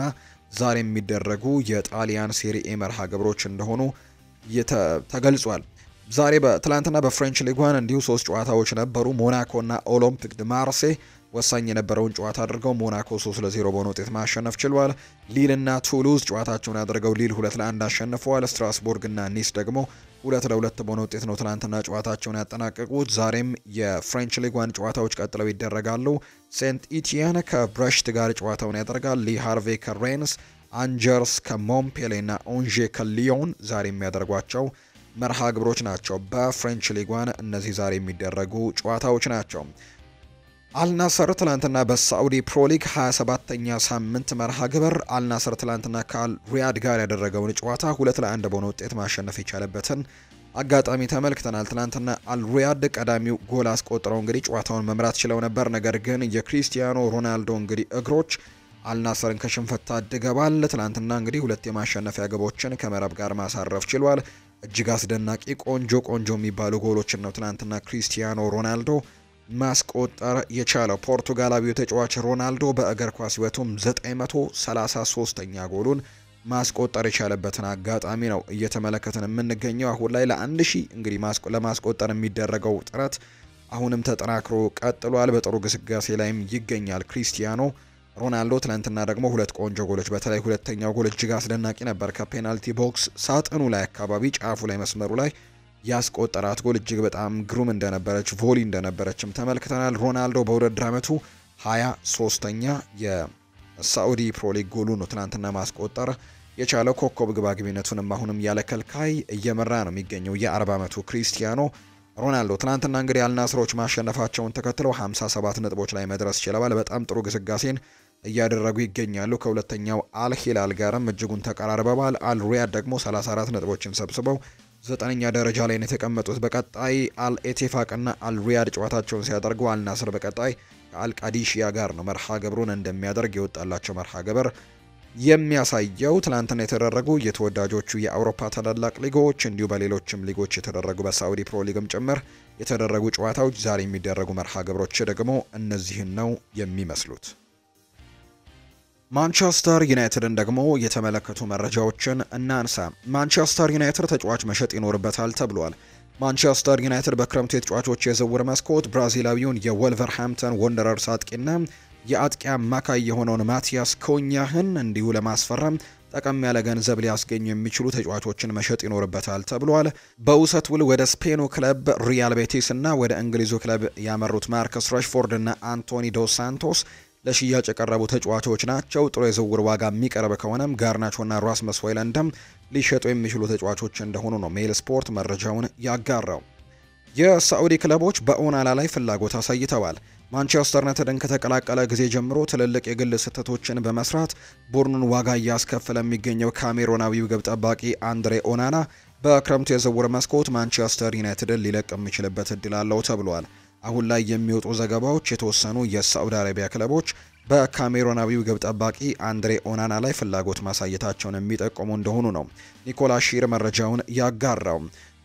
ዛሬ የሚደረጉ የጣሊያን ሴሪኤ መርሃ ግብሮች እንደሆኑ ተገልጿል። ዛሬ ትላንትና በፍሬንች ሊጓን እንዲሁ 3 ጨዋታዎች ነበሩ። ሞናኮና ኦሎምፒክ ድ ማርሴ ወሳኝ የነበረውን ጨዋታ አድርገው ሞናኮ 3-0 በሆነ ውጤት ማሸነፍ ችሏል። ሊል እና ቱሉዝ ጨዋታቸውን አድርገው ሊል 2-1 አሸንፈዋል። ስትራስቡርግ እና ኒስ ደግሞ 2-2 በሆነ ውጤት ነው ትናንትና ጨዋታቸውን ያጠናቀቁት። ዛሬም የፍሬንች ሊጓን ጨዋታዎች ቀጥለው ይደረጋሉ። ሴንት ኢቲየን ከብረሽት ጋር ጨዋታውን ያደርጋል። ሊ ሃርቬ ከሬንስ፣ አንጀርስ ከሞምፔሌ እና ኦንዤ ከሊዮን ዛሬ የሚያደርጓቸው መርሃ ግብሮች ናቸው። በፍሬንች ሊጓን እነዚህ ዛሬ የሚደረጉ ጨዋታዎች ናቸው። አልናስር ትላንትና በሳዑዲ ፕሮሊግ 27ኛ ሳምንት መርሃ ግብር አልናስር ትላንትና ከአልሪያድ ጋር ያደረገውን ጨዋታ 2-1 በሆነ ውጤት ማሸነፍ የቻለበትን አጋጣሚ ተመልክተናል። ትላንትና አልሪያድ ቀዳሚው ጎል አስቆጥረው እንግዲህ ጨዋታውን መምራት ችለው ነበር። ነገር ግን የክሪስቲያኖ ሮናልዶ እንግዲህ እግሮች አልናስርን ከሽንፈት ታድገዋል። ትናንትና እንግዲህ 2 የማሸነፊያ ግቦችን ከመረብ ጋር ማሳረፍ ችሏል። እጅግ አስደናቂ ቆንጆ የሚባሉ ጎሎችን ነው ትናንትና ክሪስቲያኖ ሮናልዶ ማስቆጠር የቻለው። ፖርቱጋላዊው ተጫዋች ሮናልዶ በእግር ኳስ ሕይወቱም 933ኛ ጎሉን ማስቆጠር የቻለበትን አጋጣሚ ነው እየተመለከትን የምንገኘው። አሁን ላይ ለ1000 እንግዲህ ለማስቆጠር የሚደረገው ጥረት አሁንም ተጠናክሮ ቀጥሏል። በጥሩ ግስጋሴ ላይም ይገኛል ክሪስቲያኖ ሮናልዶ። ትናንትና ደግሞ 2 ቆንጆ ጎሎች፣ በተለይ ሁለተኛው ጎል እጅግ አስደናቂ ነበር። ከፔናልቲ ቦክስ ሳጥኑ ላይ አካባቢ ጫፉ ላይ መስመሩ ላይ ያስቆጠራት ጎል እጅግ በጣም ግሩም እንደነበረች ቮሊ እንደነበረችም ተመልክተናል። ሮናልዶ በውድድር ዓመቱ 23ኛ የሳዑዲ ፕሮ ሊግ ጎሉ ነው ትናንትና ማስቆጠር የቻለው። ኮከብ ግባግቢነቱንም አሁንም ያለ ከልካይ እየመራ ነው የሚገኘው የ40 ዓመቱ ክሪስቲያኖ ሮናልዶ። ትናንትና እንግዲህ አልናስሮች ማሸነፋቸውን ተከትለው 57 ነጥቦች ላይ መድረስ ችለዋል። በጣም ጥሩ ግስጋሴን እያደረጉ ይገኛሉ። ከሁለተኛው አልሂላል ጋርም እጅጉን ተቀራርበዋል። አልሪያድ ደግሞ 34 ነጥቦችን ሰብስበው 9ኛ ደረጃ ላይ ነው የተቀመጡት። በቀጣይ አልኤቴፋቅና አልሪያድ ጨዋታቸውን ሲያደርጉ አልናስር በቀጣይ ከአልቃዲሺያ ጋር ነው መርሃ ግብሩን እንደሚያደርግ የወጣላቸው መርሃ ግብር የሚያሳየው። ትናንትና የተደረጉ የተወዳጆቹ የአውሮፓ ታላላቅ ሊጎች እንዲሁ በሌሎችም ሊጎች የተደረጉ በሳዑዲ ፕሮ ሊግም ጭምር የተደረጉ ጨዋታዎች፣ ዛሬ የሚደረጉ መርሃ ግብሮች ደግሞ እነዚህን ነው የሚመስሉት። ማንቸስተር ዩናይትድን ደግሞ የተመለከቱ መረጃዎችን እናንሳ። ማንቸስተር ዩናይትድ ተጫዋች መሸጥ ይኖርበታል ተብሏል። ማንቸስተር ዩናይትድ በክረምቱ የተጫዋቾች የዝውውር መስኮት ብራዚላዊውን የወልቨርሃምፕተን ወንደረርስ አጥቂና የአጥቂ አማካይ የሆነውን ማቲያስ ኮኛህን እንዲሁ ለማስፈረም ጠቀም ያለ ገንዘብ ሊያስገኙ የሚችሉ ተጫዋቾችን መሸጥ ይኖርበታል ተብሏል። በውሰት ውል ወደ ስፔኑ ክለብ ሪያል ቤቲስ እና ወደ እንግሊዙ ክለብ ያመሩት ማርከስ ራሽፎርድ እና አንቶኒ ዶስ ሳንቶስ ለሽያጭ የቀረቡ ተጫዋቾች ናቸው። ጥሩ የዝውውር ዋጋ የሚቀርብ ከሆነም ጋርናቾና ራስመስ ሆይለንድም ሊሸጡ የሚችሉ ተጫዋቾች እንደሆኑ ነው ሜል ስፖርት መረጃውን ያጋራው። የሳዑዲ ክለቦች በኦናና ላይ ፍላጎት አሳይተዋል። ማንቸስተር ዩናይትድን ከተቀላቀለ ጊዜ ጀምሮ ትልልቅ የግል ስህተቶችን በመስራት ቡድኑን ዋጋ እያስከፈለ የሚገኘው ካሜሮናዊው ግብ ጠባቂ አንድሬ ኦናና በክረምቱ የዝውውር መስኮት ማንቸስተር ዩናይትድን ሊለቅ የሚችልበት እድል አለው ተብሏል። አሁን ላይ የሚወጡ ዘገባዎች የተወሰኑ የሳዑዲ አረቢያ ክለቦች በካሜሮናዊው ግብ ጠባቂ አንድሬ ኦናና ላይ ፍላጎት ማሳየታቸውን የሚጠቁሙ እንደሆኑ ነው ኒኮላስ ሺር መረጃውን ያጋራው።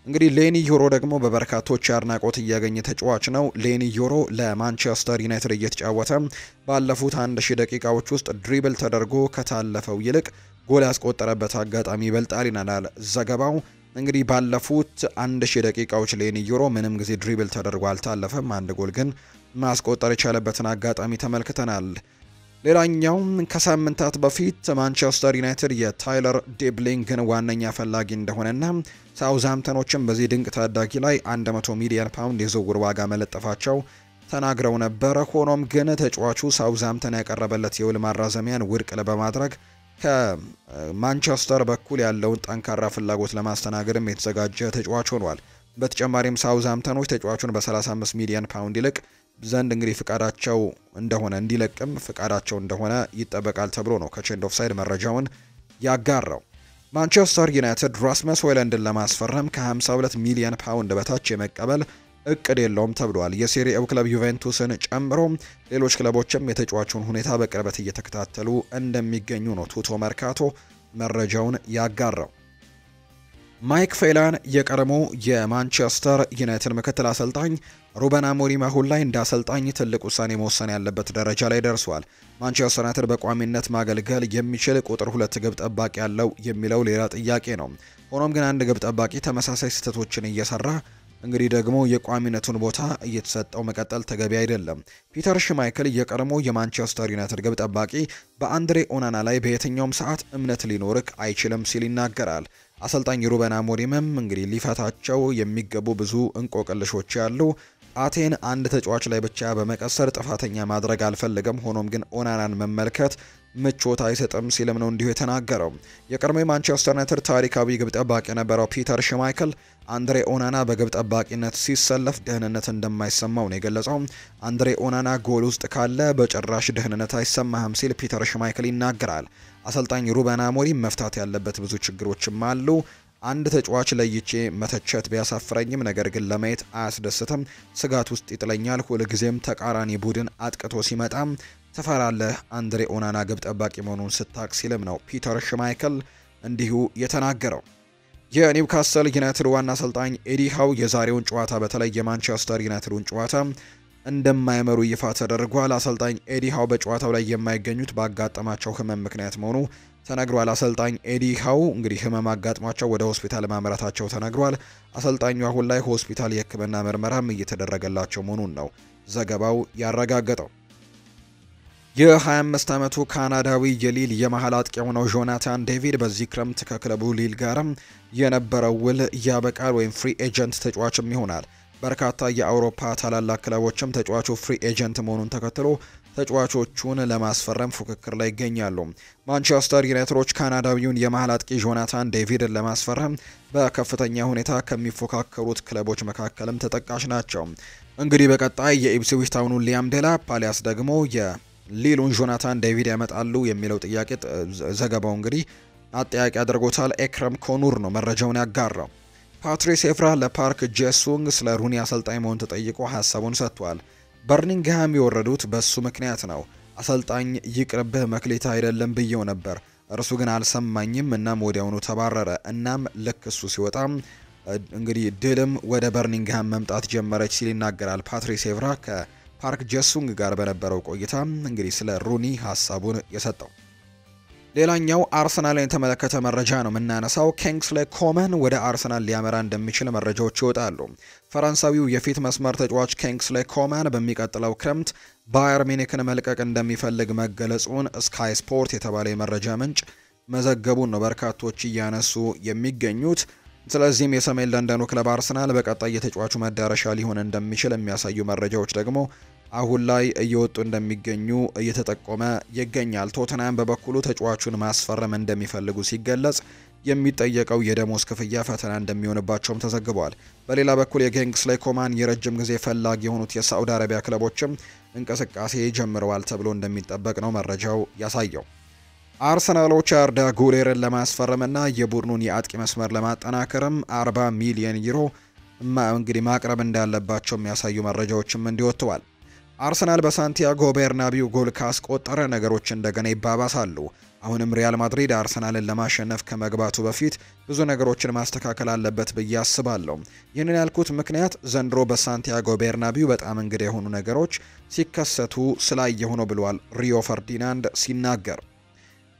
እንግዲህ ሌኒ ዮሮ ደግሞ በበርካቶች አድናቆት እያገኘ ተጫዋች ነው። ሌኒ ዮሮ ለማንቸስተር ዩናይትድ እየተጫወተ ባለፉት 1000 ደቂቃዎች ውስጥ ድሪብል ተደርጎ ከታለፈው ይልቅ ጎል ያስቆጠረበት አጋጣሚ ይበልጣል ይናል ዘገባው። እንግዲህ ባለፉት 1000 ደቂቃዎች ሌኒ ዮሮ ምንም ጊዜ ድሪብል ተደርጎ አልታለፈም። አንድ ጎል ግን ማስቆጠር የቻለበትን አጋጣሚ ተመልክተናል። ሌላኛው ከሳምንታት በፊት ማንቸስተር ዩናይትድ የታይለር ዴብሊንግን ዋነኛ ፈላጊ እንደሆነና ሳውዝሃምፕተኖችም በዚህ ድንቅ ታዳጊ ላይ 100 ሚሊዮን ፓውንድ የዝውውር ዋጋ መለጠፋቸው ተናግረው ነበር። ሆኖም ግን ተጫዋቹ ሳውዝሃምፕተን ያቀረበለት የውል ማራዘሚያን ውድቅ በማድረግ ከማንቸስተር በኩል ያለውን ጠንካራ ፍላጎት ለማስተናገድም የተዘጋጀ ተጫዋች ሆኗል። በተጨማሪም ሳውዝሃምፕተኖች ተጫዋቹን በ35 ሚሊዮን ፓውንድ ይልቅ ዘንድ እንግዲህ ፍቃዳቸው እንደሆነ እንዲለቅም ፍቃዳቸው እንደሆነ ይጠበቃል ተብሎ ነው ከቼንድ ኦፍ ሳይድ መረጃውን ያጋራው። ማንቸስተር ዩናይትድ ራስመስ ሆይለንድን ለማስፈረም ከ52 ሚሊዮን ፓውንድ በታች የመቀበል እቅድ የለውም ተብሏል። የሴሪኤው ክለብ ዩቬንቱስን ጨምሮ ሌሎች ክለቦችም የተጫዋቹን ሁኔታ በቅርበት እየተከታተሉ እንደሚገኙ ነው ቱቶ መርካቶ መረጃውን ያጋራው። ማይክ ፌላን የቀድሞ የማንቸስተር ዩናይትድ ምክትል አሰልጣኝ ሩበን አሞሪም አሁን ላይ እንደ አሰልጣኝ ትልቅ ውሳኔ መወሰን ያለበት ደረጃ ላይ ደርሷል። ማንቸስተር ዩናይትድ በቋሚነት ማገልገል የሚችል ቁጥር 2 ግብ ጠባቂ ያለው የሚለው ሌላ ጥያቄ ነው። ሆኖም ግን አንድ ግብ ጠባቂ ተመሳሳይ ስህተቶችን እየሰራ እንግዲህ ደግሞ የቋሚነቱን ቦታ እየተሰጠው መቀጠል ተገቢ አይደለም። ፒተር ሽማይክል የቀድሞ የማንቸስተር ዩናይትድ ግብ ጠባቂ በአንድሬ ኦናና ላይ በየትኛውም ሰዓት እምነት ሊኖርክ አይችልም ሲል ይናገራል። አሰልጣኝ ሩበን አሞሪምም እንግዲህ ሊፈታቸው የሚገቡ ብዙ እንቆቅልሾች ያሉ አቴን አንድ ተጫዋች ላይ ብቻ በመቀሰር ጥፋተኛ ማድረግ አልፈልግም፣ ሆኖም ግን ኦናናን መመልከት ምቾት አይሰጥም ሲልም ነው እንዲሁ የተናገረው። የቀድሞ ማንቸስተር ዩናይትድ ታሪካዊ ግብ ጠባቂ የነበረው ፒተር ሽማይክል አንድሬ ኦናና በግብ ጠባቂነት ሲሰለፍ ደህንነት እንደማይሰማው ነው የገለጸው። አንድሬ ኦናና ጎል ውስጥ ካለ በጭራሽ ደህንነት አይሰማህም ሲል ፒተር ሽማይክል ይናገራል። አሰልጣኝ ሩበን አሞሪም መፍታት ያለበት ብዙ ችግሮችም አሉ። አንድ ተጫዋች ለይቼ መተቸት ቢያሳፍረኝም ነገር ግን ለማየት አያስደስትም፣ ስጋት ውስጥ ይጥለኛል። ሁልጊዜም ተቃራኒ ቡድን አጥቅቶ ሲመጣ ትፈራለህ አንድሬ ኦናና ግብ ጠባቂ መሆኑን ስታቅ ሲልም ነው ፒተር ሽማይከል እንዲሁ የተናገረው። የኒውካስል ዩናይትድ ዋና አሰልጣኝ ኤዲ ሃው የዛሬውን ጨዋታ በተለይ የማንቸስተር ዩናይትዱን ጨዋታ እንደማይመሩ ይፋ ተደርጓል። አሰልጣኝ ኤዲ ሃው በጨዋታው ላይ የማይገኙት ባጋጠማቸው ህመም ምክንያት መሆኑ ተነግሯል። አሰልጣኝ ኤዲ ሃው እንግዲህ ህመም አጋጥሟቸው ወደ ሆስፒታል ማምራታቸው ተነግሯል። አሰልጣኙ አሁን ላይ ሆስፒታል የህክምና ምርመራም እየተደረገላቸው መሆኑን ነው ዘገባው ያረጋገጠው። የ25 ዓመቱ ካናዳዊ የሊል የመሃል አጥቂ የሆነው ጆናታን ዴቪድ በዚህ ክረምት ከክለቡ ሊል ጋርም የነበረው ውል ያበቃል ወይም ፍሪ ኤጀንት ተጫዋችም ይሆናል። በርካታ የአውሮፓ ታላላቅ ክለቦችም ተጫዋቹ ፍሪ ኤጀንት መሆኑን ተከትሎ ተጫዋቾቹን ለማስፈረም ፉክክር ላይ ይገኛሉ። ማንቸስተር ዩናይትዶች ካናዳዊውን የመሃል አጥቂ ጆናታን ዴቪድን ለማስፈረም በከፍተኛ ሁኔታ ከሚፎካከሩት ክለቦች መካከልም ተጠቃሽ ናቸው። እንግዲህ በቀጣይ የኢፕስዊች ታውኑን ሊያም ዴላፕ አሊያስ ደግሞ የሊሉን ጆናታን ዴቪድ ያመጣሉ የሚለው ጥያቄ ዘገባው እንግዲህ አጠያቂ አድርጎታል። ኤክረም ኮኑር ነው መረጃውን ያጋራው። ፓትሪስ ኤቭራ ለፓርክ ጄሱንግ ስለ ሩኒ አሰልጣኝ መሆን ተጠይቆ ሀሳቡን ሰጥቷል። በርኒንግሃም የወረዱት በሱ ምክንያት ነው። አሰልጣኝ ይቅርብህ መክሌታ አይደለም ብየው ነበር፣ እርሱ ግን አልሰማኝም። እናም ወዲያውኑ ተባረረ። እናም ልክ እሱ ሲወጣም እንግዲህ ድልም ወደ በርኒንግሃም መምጣት ጀመረች ሲል ይናገራል ፓትሪስ ኤቭራ ከፓርክ ጄሱንግ ጋር በነበረው ቆይታ እንግዲህ ስለ ሩኒ ሀሳቡን የሰጠው። ሌላኛው አርሰናልን የተመለከተ መረጃ ነው የምናነሳው። ኪንግስሌ ኮመን ወደ አርሰናል ሊያመራ እንደሚችል መረጃዎች ይወጣሉ። ፈረንሳዊው የፊት መስመር ተጫዋች ኪንግስሌ ኮመን በሚቀጥለው ክረምት ባየር ሚኒክን መልቀቅ እንደሚፈልግ መገለጹን ስካይ ስፖርት የተባለ የመረጃ ምንጭ መዘገቡን ነው በርካቶች እያነሱ የሚገኙት። ስለዚህም የሰሜን ለንደኑ ክለብ አርሰናል በቀጣይ የተጫዋቹ መዳረሻ ሊሆን እንደሚችል የሚያሳዩ መረጃዎች ደግሞ አሁን ላይ እየወጡ እንደሚገኙ እየተጠቆመ ይገኛል። ቶተንሃም በበኩሉ ተጫዋቹን ማስፈረም እንደሚፈልጉ ሲገለጽ የሚጠየቀው የደሞዝ ክፍያ ፈተና እንደሚሆንባቸውም ተዘግቧል። በሌላ በኩል የኪንግስሌ ኮማን የረጅም ጊዜ ፈላጊ የሆኑት የሳዑዲ አረቢያ ክለቦችም እንቅስቃሴ ጀምረዋል ተብሎ እንደሚጠበቅ ነው መረጃው ያሳየው። አርሰናሎች አርዳ ጉሌርን ለማስፈረምና የቡድኑን የአጥቂ መስመር ለማጠናከርም 40 ሚሊዮን ዩሮ እንግዲህ ማቅረብ እንዳለባቸው የሚያሳዩ መረጃዎችም እንዲወጥተዋል። አርሰናል በሳንቲያጎ ቤርናቢው ጎል ካስቆጠረ ነገሮች እንደገና ይባባሳሉ። አሁንም ሪያል ማድሪድ አርሰናልን ለማሸነፍ ከመግባቱ በፊት ብዙ ነገሮችን ማስተካከል አለበት ብዬ አስባለሁ። ይህንን ያልኩት ምክንያት ዘንድሮ በሳንቲያጎ ቤርናቢው በጣም እንግዳ የሆኑ ነገሮች ሲከሰቱ ስላየሁ ነው ብሏል ሪዮ ፈርዲናንድ ሲናገር።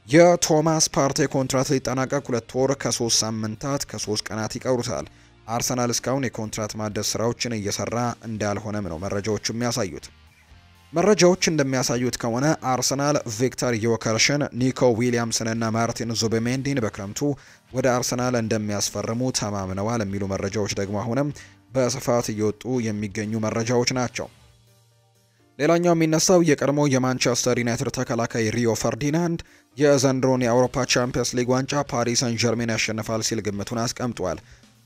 የቶማስ ፓርቴ ኮንትራት ሊጠናቀቅ 2 ወር ከ3 ሳምንታት ከ3 ቀናት ይቀሩታል። አርሰናል እስካሁን የኮንትራት ማደስ ስራዎችን እየሰራ እንዳልሆነም ነው መረጃዎች የሚያሳዩት። መረጃዎች እንደሚያሳዩት ከሆነ አርሰናል ቪክተር ዮከርሽን፣ ኒኮ ዊሊያምስን እና ማርቲን ዙቤሜንዲን በክረምቱ ወደ አርሰናል እንደሚያስፈርሙ ተማምነዋል የሚሉ መረጃዎች ደግሞ አሁንም በስፋት እየወጡ የሚገኙ መረጃዎች ናቸው። ሌላኛው የሚነሳው የቀድሞ የማንቸስተር ዩናይትድ ተከላካይ ሪዮ ፈርዲናንድ የዘንድሮን የአውሮፓ ቻምፒየንስ ሊግ ዋንጫ ፓሪስ ሰን ዠርሜን ያሸንፋል ሲል ግምቱን አስቀምጧል።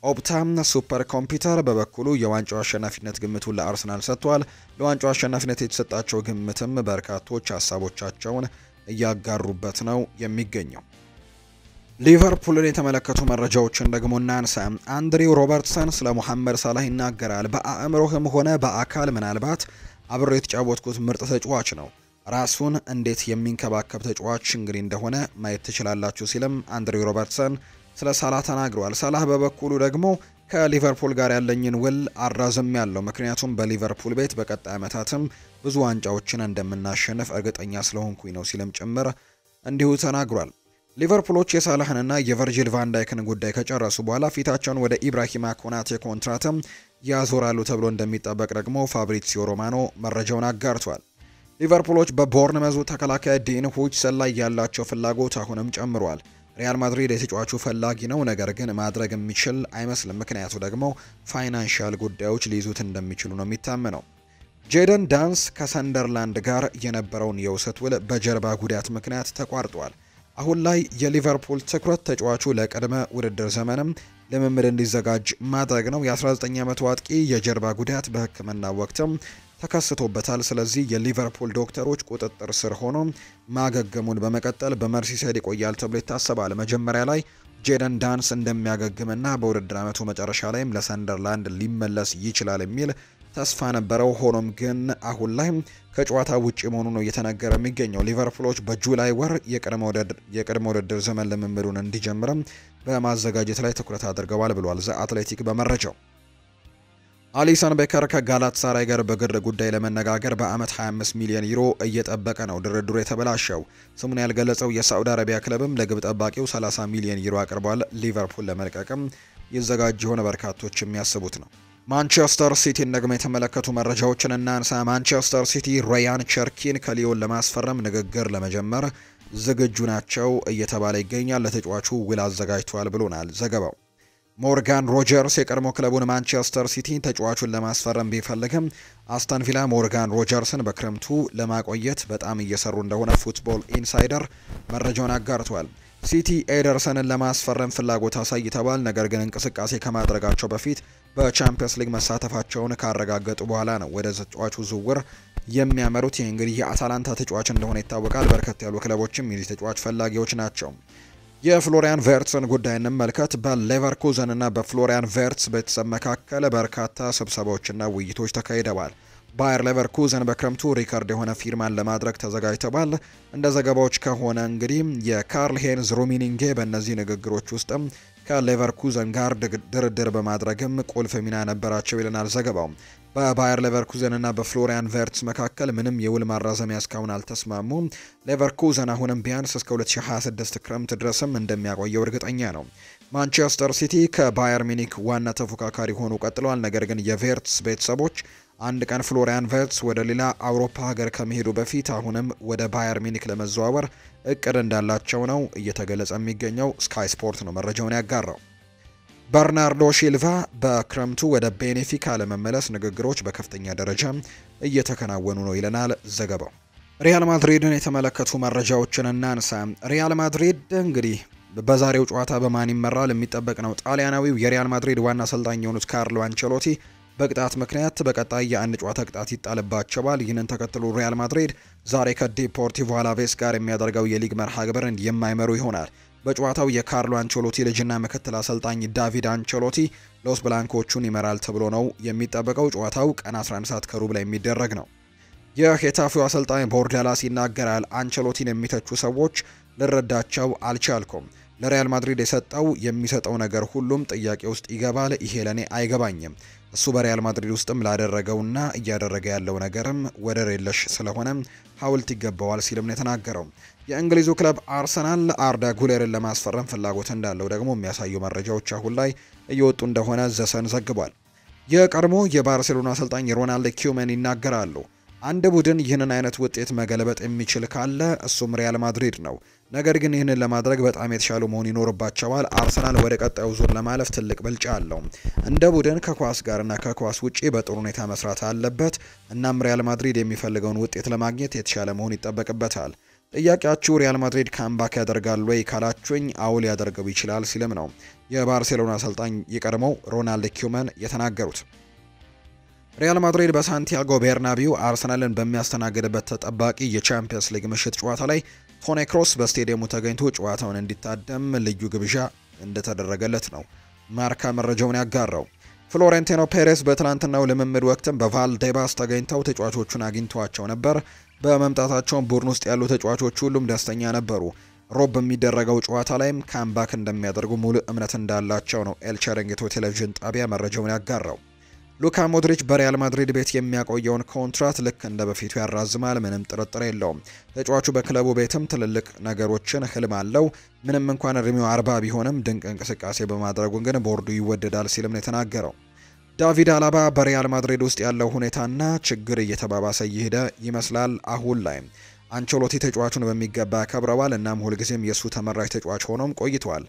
ኦፕታም ሱፐር ኮምፒውተር በበኩሉ የዋንጫው አሸናፊነት ግምቱን ለአርሰናል ሰጥቷል። ለዋንጫው አሸናፊነት የተሰጣቸው ግምትም በርካቶች ሀሳቦቻቸውን እያጋሩበት ነው የሚገኘው። ሊቨርፑልን የተመለከቱ መረጃዎችን ደግሞ እናንሳ። አንድሪው ሮበርትሰን ስለ ሙሐመድ ሳላህ ይናገራል። በአእምሮህም ሆነ በአካል ምናልባት አብሮ የተጫወትኩት ምርጥ ተጫዋች ነው። ራሱን እንዴት የሚንከባከብ ተጫዋች እንግዲህ እንደሆነ ማየት ትችላላችሁ ሲልም አንድሪው ሮበርትሰን ስለ ሳላህ ተናግረዋል። ሳላህ በበኩሉ ደግሞ ከሊቨርፑል ጋር ያለኝን ውል አራዝም ያለው ምክንያቱም በሊቨርፑል ቤት በቀጣይ ዓመታትም ብዙ ዋንጫዎችን እንደምናሸንፍ እርግጠኛ ስለሆንኩኝ ነው ሲልም ጭምር እንዲሁ ተናግሯል። ሊቨርፑሎች የሳላህንና የቨርጂል ቫን ዳይክን ጉዳይ ከጨረሱ በኋላ ፊታቸውን ወደ ኢብራሂማ ኮናቴ ኮንትራትም ያዞራሉ ተብሎ እንደሚጠበቅ ደግሞ ፋብሪዚዮ ሮማኖ መረጃውን አጋርቷል። ሊቨርፑሎች በቦርንመዙ ተከላካይ ዲን ሁጅሰን ላይ ያላቸው ፍላጎት አሁንም ጨምሯል። ሪያል ማድሪድ የተጫዋቹ ፈላጊ ነው፣ ነገር ግን ማድረግ የሚችል አይመስልም። ምክንያቱ ደግሞ ፋይናንሻል ጉዳዮች ሊይዙት እንደሚችሉ ነው የሚታመነው። ጄደን ዳንስ ከሰንደርላንድ ጋር የነበረውን የውሰት ውል በጀርባ ጉዳት ምክንያት ተቋርጧል። አሁን ላይ የሊቨርፑል ትኩረት ተጫዋቹ ለቅድመ ውድድር ዘመንም ልምምድ እንዲዘጋጅ ማድረግ ነው። የ19 ዓመቱ አጥቂ የጀርባ ጉዳት በሕክምና ወቅትም ተከስቶበታል። ስለዚህ የሊቨርፑል ዶክተሮች ቁጥጥር ስር ሆኖ ማገገሙን በመቀጠል በመርሲሳይድ ይቆያል ተብሎ ይታሰባል። መጀመሪያ ላይ ጄደን ዳንስ እንደሚያገግምና በውድድር ዓመቱ መጨረሻ ላይም ለሰንደርላንድ ሊመለስ ይችላል የሚል ተስፋ ነበረው። ሆኖም ግን አሁን ላይ ከጨዋታ ውጪ መሆኑ ነው እየተነገረ የሚገኘው። ሊቨርፑሎች በጁላይ ወር የቅድመ ውድድር ዘመን ልምምዱን እንዲጀምርም በማዘጋጀት ላይ ትኩረት አድርገዋል ብሏል ዘ አትሌቲክ በመረጃው። አሊሰን ቤከር ከጋላታሳራይ ጋር በግር ጉዳይ ለመነጋገር በአመት 25 ሚሊዮን ዩሮ እየጠበቀ ነው። ድርድሩ የተበላሸው ስሙን ያልገለጸው የሳዑዲ አረቢያ ክለብም ለግብ ጠባቂው 30 ሚሊዮን ዩሮ አቅርቧል። ሊቨርፑል ለመልቀቅም ይዘጋጅ የሆነ በርካቶች የሚያስቡት ነው። ማንቸስተር ሲቲን ደግሞ የተመለከቱ መረጃዎችን እናንሳ። ማንቸስተር ሲቲ ራያን ቸርኪን ከሊዮን ለማስፈረም ንግግር ለመጀመር ዝግጁ ናቸው እየተባለ ይገኛል። ለተጫዋቹ ውል አዘጋጅተዋል ብሎናል ዘገባው። ሞርጋን ሮጀርስ የቀድሞ ክለቡን ማንቸስተር ሲቲን ተጫዋቹን ለማስፈረም ቢፈልግም አስተን ቪላ ሞርጋን ሮጀርስን በክረምቱ ለማቆየት በጣም እየሰሩ እንደሆነ ፉትቦል ኢንሳይደር መረጃውን አጋርቷል። ሲቲ ኤደርሰንን ለማስፈረም ፍላጎት አሳይተዋል። ነገር ግን እንቅስቃሴ ከማድረጋቸው በፊት በቻምፒየንስ ሊግ መሳተፋቸውን ካረጋገጡ በኋላ ነው ወደ ተጫዋቹ ዝውውር የሚያመሩት። ይህ እንግዲህ የአታላንታ ተጫዋች እንደሆነ ይታወቃል። በርከት ያሉ ክለቦችም የዚህ ተጫዋች ፈላጊዎች ናቸው። የፍሎሪያን ቨርትስን ጉዳይ እንመልከት። በሌቨርኩዘን እና በፍሎሪያን ቨርትስ ቤተሰብ መካከል በርካታ ስብሰባዎችና ውይይቶች ተካሂደዋል። ባየር ሌቨርኩዘን በክረምቱ ሪካርድ የሆነ ፊርማን ለማድረግ ተዘጋጅተዋል። እንደ ዘገባዎች ከሆነ እንግዲህ የካርል ሄንዝ ሩሚኒንጌ በእነዚህ ንግግሮች ውስጥም ከሌቨርኩዘን ጋር ድርድር በማድረግም ቁልፍ ሚና ነበራቸው ይለናል ዘገባው። በባየር ሌቨርኩዘን እና በፍሎሪያን ቨርትስ መካከል ምንም የውል ማራዘሚያ እስካሁን አልተስማሙም። ሌቨርኩዘን አሁንም ቢያንስ እስከ 2026 ክረምት ድረስም እንደሚያቆየው እርግጠኛ ነው። ማንቸስተር ሲቲ ከባየር ሚኒክ ዋና ተፎካካሪ ሆኖ ቀጥለዋል። ነገር ግን የቨርትስ ቤተሰቦች አንድ ቀን ፍሎሪያን ቨርትስ ወደ ሌላ አውሮፓ ሀገር ከመሄዱ በፊት አሁንም ወደ ባየር ሚኒክ ለመዘዋወር እቅድ እንዳላቸው ነው እየተገለጸ የሚገኘው። ስካይ ስፖርት ነው መረጃውን ያጋራው። በርናርዶ ሲልቫ በክረምቱ ወደ ቤኔፊካ ለመመለስ ንግግሮች በከፍተኛ ደረጃ እየተከናወኑ ነው ይለናል ዘገባው። ሪያል ማድሪድን የተመለከቱ መረጃዎችን እናንሳ። ሪያል ማድሪድ እንግዲህ በዛሬው ጨዋታ በማን ይመራል የሚጠበቅ ነው። ጣሊያናዊው የሪያል ማድሪድ ዋና አሰልጣኝ የሆኑት ካርሎ አንቸሎቲ በቅጣት ምክንያት በቀጣይ የአንድ ጨዋታ ቅጣት ይጣልባቸዋል። ይህንን ተከትሎ ሪያል ማድሪድ ዛሬ ከዲፖርቲቮ አላቬስ ጋር የሚያደርገው የሊግ መርሃ ግብርን የማይመሩ ይሆናል። በጨዋታው የካርሎ አንቸሎቲ ልጅና ምክትል አሰልጣኝ ዳቪድ አንቸሎቲ ሎስ ብላንኮቹን ይመራል ተብሎ ነው የሚጠበቀው። ጨዋታው ቀን 11 ሰዓት ከሩብ ላይ የሚደረግ ነው። የሄታፊው አሰልጣኝ ቦርዳላስ ይናገራል። አንቸሎቲን የሚተቹ ሰዎች ልረዳቸው አልቻልኩም። ለሪያል ማድሪድ የሚሰጠው ነገር ሁሉም ጥያቄ ውስጥ ይገባል። ይሄ ለኔ አይገባኝም። እሱ በሪያል ማድሪድ ውስጥም ላደረገውና እያደረገ ያለው ነገርም ወደር የለሽ ስለሆነ ሐውልት ይገባዋል ሲልም ነው የተናገረው። የእንግሊዙ ክለብ አርሰናል አርዳ ጉሌርን ለማስፈረም ፍላጎት እንዳለው ደግሞ የሚያሳዩ መረጃዎች አሁን ላይ እየወጡ እንደሆነ ዘሰን ዘግቧል። የቀድሞ የባርሴሎና አሰልጣኝ ሮናልድ ኪውመን ይናገራሉ። አንድ ቡድን ይህንን አይነት ውጤት መገለበጥ የሚችል ካለ እሱም ሪያል ማድሪድ ነው። ነገር ግን ይህንን ለማድረግ በጣም የተሻሉ መሆን ይኖርባቸዋል። አርሰናል ወደ ቀጣዩ ዙር ለማለፍ ትልቅ ብልጫ አለው። እንደ ቡድን ከኳስ ጋርና ከኳስ ውጪ በጥሩ ሁኔታ መስራት አለበት። እናም ሪያል ማድሪድ የሚፈልገውን ውጤት ለማግኘት የተሻለ መሆን ይጠበቅበታል። ጥያቄያችሁ ሪያል ማድሪድ ካምባክ ያደርጋል ወይ ካላችሁኝ፣ አዎ ሊያደርገው ይችላል ሲልም ነው የባርሴሎና አሰልጣኝ የቀድሞው ሮናልድ ኪውመን የተናገሩት። ሪያል ማድሪድ በሳንቲያጎ ቤርናቢው አርሰናልን በሚያስተናግድበት ተጠባቂ የቻምፒየንስ ሊግ ምሽት ጨዋታ ላይ ቶኒ ክሮስ በስቴዲየሙ ተገኝቶ ጨዋታውን እንዲታደም ልዩ ግብዣ እንደተደረገለት ነው ማርካ መረጃውን ያጋራው። ፍሎሬንቲኖ ፔሬስ በትናንትናው ልምምድ ወቅትም በቫልዴባስ ተገኝተው ተጫዋቾቹን አግኝተዋቸው ነበር። በመምጣታቸውም ቡድን ውስጥ ያሉ ተጫዋቾች ሁሉም ደስተኛ ነበሩ። ሮብ በሚደረገው ጨዋታ ላይም ካምባክ እንደሚያደርጉ ሙሉ እምነት እንዳላቸው ነው ኤል ቸረንጌቶ ቴሌቪዥን ጣቢያ መረጃውን ያጋራው። ሉካ ሞድሪች በሪያል ማድሪድ ቤት የሚያቆየውን ኮንትራት ልክ እንደ በፊቱ ያራዝማል፣ ምንም ጥርጥር የለውም። ተጫዋቹ በክለቡ ቤትም ትልልቅ ነገሮችን ህልም አለው። ምንም እንኳን እድሜው 40 ቢሆንም ድንቅ እንቅስቃሴ በማድረጉ ግን ቦርዱ ይወደዳል ሲልም ነው የተናገረው። ዳቪድ አላባ በሪያል ማድሪድ ውስጥ ያለው ሁኔታና ችግር እየተባባሰ እየሄደ ይመስላል። አሁን ላይ አንቸሎቲ ተጫዋቹን በሚገባ ያከብረዋል። እናም ሁልጊዜም የእሱ ተመራጭ ተጫዋች ሆኖም ቆይቷል።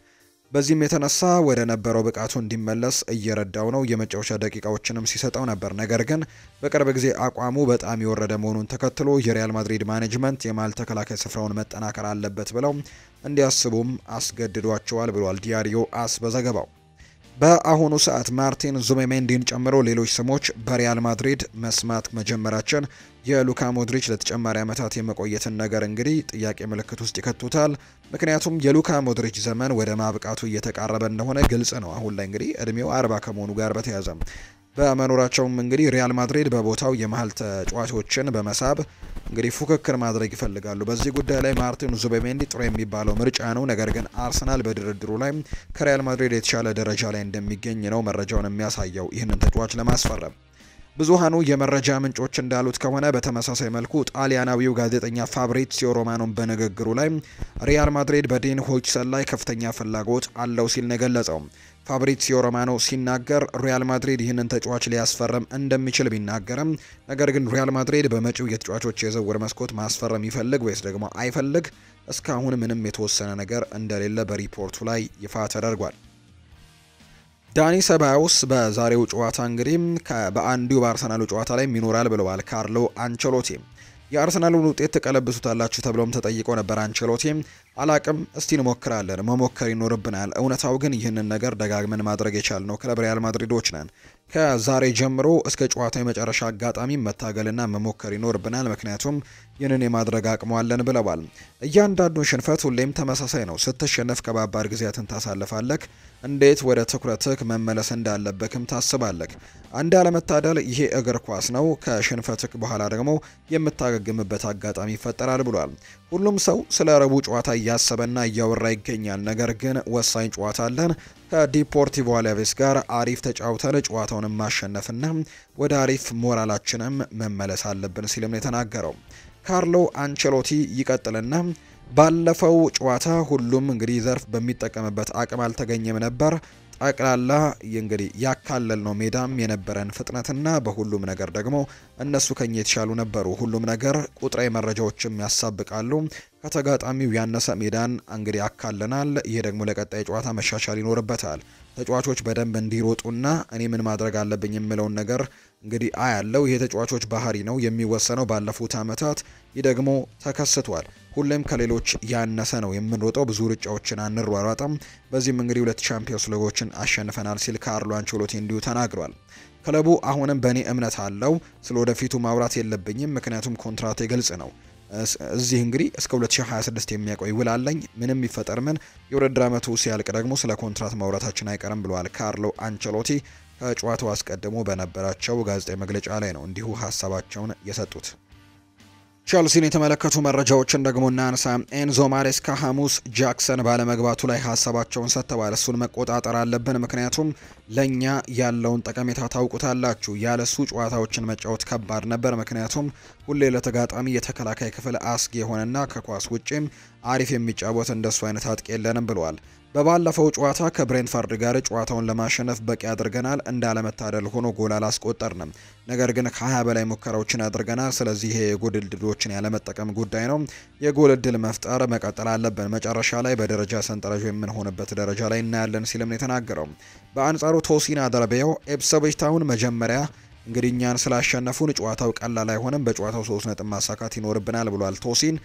በዚህም የተነሳ ወደ ነበረው ብቃቱ እንዲመለስ እየረዳው ነው። የመጫወቻ ደቂቃዎችንም ሲሰጠው ነበር። ነገር ግን በቅርብ ጊዜ አቋሙ በጣም የወረደ መሆኑን ተከትሎ የሪያል ማድሪድ ማኔጅመንት የማል ተከላካይ ስፍራውን መጠናከር አለበት ብለው እንዲያስቡም አስገድዷቸዋል ብሏል ዲያሪዮ አስ በዘገባው። በአሁኑ ሰዓት ማርቲን ዙሜሜንዲን ጨምሮ ሌሎች ስሞች በሪያል ማድሪድ መስማት መጀመራችን የሉካ ሞድሪች ለተጨማሪ ዓመታት የመቆየትን ነገር እንግዲህ ጥያቄ ምልክት ውስጥ ይከቱታል። ምክንያቱም የሉካ ሞድሪች ዘመን ወደ ማብቃቱ እየተቃረበ እንደሆነ ግልጽ ነው። አሁን ላይ እንግዲህ እድሜው 40 ከመሆኑ ጋር በተያያዘ በመኖራቸውም እንግዲህ ሪያል ማድሪድ በቦታው የመሃል ተጫዋቾችን በመሳብ እንግዲህ ፉክክር ማድረግ ይፈልጋሉ። በዚህ ጉዳይ ላይ ማርቲን ዙቤሜንዲ ጥሩ የሚባለው ምርጫ ነው። ነገር ግን አርሰናል በድርድሩ ላይ ከሪያል ማድሪድ የተሻለ ደረጃ ላይ እንደሚገኝ ነው መረጃውን የሚያሳየው ይህንን ተጫዋች ለማስፈረም። ብዙሃኑ የመረጃ ምንጮች እንዳሉት ከሆነ በተመሳሳይ መልኩ ጣሊያናዊው ጋዜጠኛ ፋብሪዚዮ ሮማኖን በንግግሩ ላይ ሪያል ማድሪድ በዴን ሆይችሰን ላይ ከፍተኛ ፍላጎት አለው ሲል ነው የገለጸው። ፋብሪዚዮ ሮማኖ ሲናገር ሪያል ማድሪድ ይህንን ተጫዋች ሊያስፈርም እንደሚችል ቢናገርም ነገር ግን ሪያል ማድሪድ በመጪው የተጫዋቾች የዝውውር መስኮት ማስፈረም ይፈልግ ወይስ ደግሞ አይፈልግ እስካሁን ምንም የተወሰነ ነገር እንደሌለ በሪፖርቱ ላይ ይፋ ተደርጓል። ዳኒ ሰባዮስ በዛሬው ጨዋታ እንግዲህ በአንዱ በአርሰናሉ ጨዋታ ላይ ይኖራል ብለዋል ካርሎ አንቸሎቲ። የአርሰናሉን ውጤት ተቀለብሱታላችሁ ተብሎም ተጠይቀው ነበር አንቸሎቲ። አላቅም፣ እስቲ እንሞክራለን፣ መሞከር ይኖርብናል። እውነታው ግን ይህንን ነገር ደጋግመን ማድረግ የቻልነው ክለብ ሪያል ማድሪዶች ነን። ከዛሬ ጀምሮ እስከ ጨዋታው የመጨረሻ አጋጣሚ መታገልና መሞከር ይኖርብናል፣ ምክንያቱም ይህንን የማድረግ አቅሙ አለን ብለዋል። እያንዳንዱ ሽንፈት ሁሌም ተመሳሳይ ነው። ስትሸነፍ ከባባድ ጊዜያትን ታሳልፋለህ። እንዴት ወደ ትኩረትህ መመለስ እንዳለበክም ታስባለህ። አንድ አለመታደል ይሄ እግር ኳስ ነው። ከሽንፈትህ በኋላ ደግሞ የምታገግምበት አጋጣሚ ይፈጠራል ብሏል። ሁሉም ሰው ስለ ረቡዕ ጨዋታ እያሰበና እያወራ ይገኛል። ነገር ግን ወሳኝ ጨዋታ አለን። ከዲፖርቲቮ አላቬስ ጋር አሪፍ ተጫውተን ጨዋታውን ማሸነፍና ወደ አሪፍ ሞራላችንም መመለስ አለብን ሲልም ነው የተናገረው። ካርሎ አንቸሎቲ ይቀጥልና ባለፈው ጨዋታ ሁሉም እንግዲህ ዘርፍ በሚጠቀምበት አቅም አልተገኘም ነበር። ጠቅላላ እንግዲህ ያካለል ነው ሜዳም የነበረን ፍጥነትና በሁሉም ነገር ደግሞ እነሱ ከኛ የተሻሉ ነበሩ። ሁሉም ነገር ቁጥራዊ መረጃዎችም ያሳብቃሉ። ከተጋጣሚው ያነሰ ሜዳን እንግዲህ አካለናል። ይሄ ደግሞ ለቀጣይ ጨዋታ መሻሻል ይኖርበታል። ተጫዋቾች በደንብ እንዲሮጡና እኔ ምን ማድረግ አለብኝ የሚለውን ነገር እንግዲህ አያለው። ይሄ ተጫዋቾች ባህሪ ነው የሚወሰነው። ባለፉት አመታት ይህ ደግሞ ተከስቷል። ሁሌም ከሌሎች ያነሰ ነው የምንሮጠው። ብዙ ሩጫዎችን አንሯሯጥም። በዚህም እንግዲህ 2 ቻምፒየንስ ሊጎችን አሸንፈናል ሲል ካርሎ አንቸሎቲ እንዲሁ ተናግሯል። ክለቡ አሁንም በእኔ እምነት አለው። ስለ ወደፊቱ ማውራት የለብኝም ምክንያቱም ኮንትራቴ ግልጽ ነው። እዚህ እንግዲህ እስከ 2026 የሚያቆይ ውል አለኝ። ምንም ይፈጠር ምን የውድድር አመቱ ሲያልቅ ደግሞ ስለ ኮንትራት ማውራታችን አይቀርም ብለዋል ካርሎ አንቸሎቲ። ከጨዋታው አስቀድሞ በነበራቸው ጋዜጣዊ መግለጫ ላይ ነው እንዲሁ ሀሳባቸውን የሰጡት። ቸልሲን የተመለከቱ መረጃዎችን ደግሞ እናንሳ። ኤንዞ ማሬስካ ሐሙስ ጃክሰን ባለመግባቱ ላይ ሀሳባቸውን ሰጥተዋል። እሱን መቆጣጠር አለብን ምክንያቱም ለኛ ያለውን ጠቀሜታ ታውቁታላችሁ። ያለሱ ጨዋታዎችን መጫወት ከባድ ነበር ምክንያቱም ሁሌ ለተጋጣሚ የተከላካይ ክፍል አስጊ የሆነና ከኳስ ውጪም አሪፍ የሚጫወት እንደሱ አይነት አጥቂ የለንም ብለዋል። በባለፈው ጨዋታ ከብሬንትፈርድ ጋር ጨዋታውን ለማሸነፍ በቂ አድርገናል። እንዳለመታደል ሆኖ ጎል አላስቆጠርንም። ነገር ግን ከ20 በላይ ሙከራዎችን አድርገናል። ስለዚህ የጎል እድሎችን ያለመጠቀም ጉዳይ ነው። የጎል እድል መፍጠር መቀጠል አለብን። መጨረሻ ላይ በደረጃ ሰንጠረዡ የምንሆንበት ደረጃ ላይ እናያለን ሲልም ነው የተናገረው። በአንጻሩ ቶሲን አደርቤዮ ኢፕስዊች ታውን መጀመሪያ እንግዲህ እኛን ስላሸነፉን ጨዋታው ቀላል አይሆንም። በጨዋታው 3 ነጥብ ማሳካት ይኖርብናል ብሏል ቶሲን።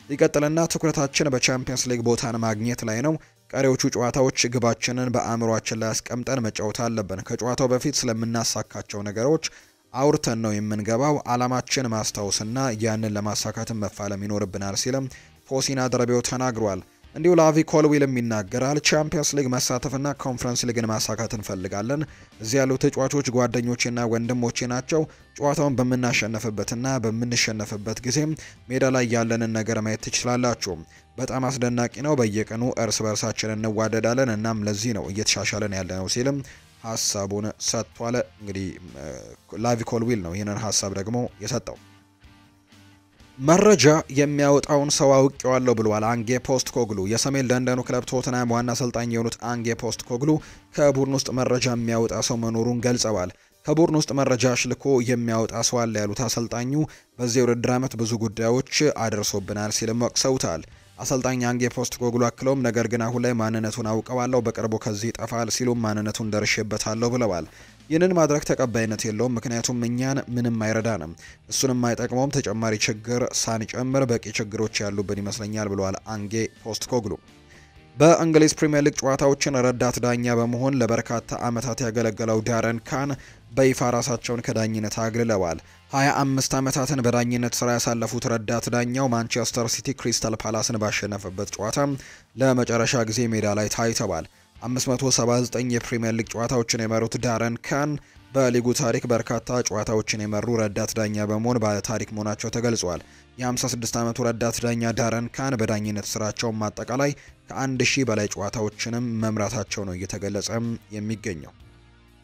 ይቀጥልና ትኩረታችን በቻምፒየንስ ሊግ ቦታን ማግኘት ላይ ነው። ቀሪዎቹ ጨዋታዎች ግባችንን በአእምሯችን ላይ አስቀምጠን መጫወት አለብን። ከጨዋታው በፊት ስለምናሳካቸው ነገሮች አውርተን ነው የምንገባው። አላማችን ማስታወስና ያንን ለማሳካትም መፋለም ይኖርብናል ሲልም ቶሲን አደርቤዮ ተናግሯል። እንዲሁ ላቪ ኮልዊልም ይናገራል። ቻምፒየንስ ሊግ መሳተፍና ኮንፈረንስ ሊግን ማሳካት እንፈልጋለን። እዚህ ያሉ ተጫዋቾች ጓደኞቼና ወንድሞቼ ናቸው። ጨዋታውን በምናሸነፍበትና በምንሸነፍበት ጊዜ ሜዳ ላይ ያለንን ነገር ማየት ትችላላችሁ። በጣም አስደናቂ ነው። በየቀኑ እርስ በርሳችን እንዋደዳለን። እናም ለዚህ ነው እየተሻሻለን ያለ ነው ሲልም ሀሳቡን ሰጥቷል። እንግዲህ ላቪ ኮልዊል ነው ይህንን ሀሳብ ደግሞ የሰጠው። መረጃ የሚያወጣውን ሰው አውቄዋለሁ ብሏል አንጌ ፖስት ኮግሉ። የሰሜን ለንደኑ ክለብ ቶተንሃም ዋና አሰልጣኝ የሆኑት አንጌ ፖስት ኮግሉ ከቡድን ውስጥ መረጃ የሚያወጣ ሰው መኖሩን ገልጸዋል። ከቡድን ውስጥ መረጃ አሽልኮ የሚያወጣ ሰው አለ ያሉት አሰልጣኙ በዚህ የውድድር ዓመት ብዙ ጉዳዮች አድርሶብናል ሲልም ወቅሰውታል። አሰልጣኝ አንጌ ፖስት ኮግሉ አክለውም ነገር ግን አሁን ላይ ማንነቱን አውቀዋለሁ፣ በቅርቡ ከዚህ ይጠፋል ሲሉም ማንነቱን ደርሼበታለሁ ብለዋል። ይህንን ማድረግ ተቀባይነት የለውም ምክንያቱም እኛን ምንም አይረዳንም፣ እሱንም አይጠቅመውም። ተጨማሪ ችግር ሳንጨምር በቂ ችግሮች ያሉብን ይመስለኛል ብለዋል አንጌ ፖስት ኮግሉ። በእንግሊዝ ፕሪሚየር ሊግ ጨዋታዎችን ረዳት ዳኛ በመሆን ለበርካታ ዓመታት ያገለገለው ዳረን ካን በይፋ ራሳቸውን ከዳኝነት አግልለዋል። 25 ዓመታትን በዳኝነት ስራ ያሳለፉት ረዳት ዳኛው ማንቸስተር ሲቲ ክሪስታል ፓላስን ባሸነፈበት ጨዋታ ለመጨረሻ ጊዜ ሜዳ ላይ ታይተዋል። 579 የፕሪሚየር ሊግ ጨዋታዎችን የመሩት ዳረን ካን በሊጉ ታሪክ በርካታ ጨዋታዎችን የመሩ ረዳት ዳኛ በመሆን ባለ ታሪክ መሆናቸው ተገልጿል። የ56 ዓመቱ ረዳት ዳኛ ዳረን ካን በዳኝነት ስራቸውም አጠቃላይ ከ1000 በላይ ጨዋታዎችንም መምራታቸው ነው እየተገለጸ የሚገኘው።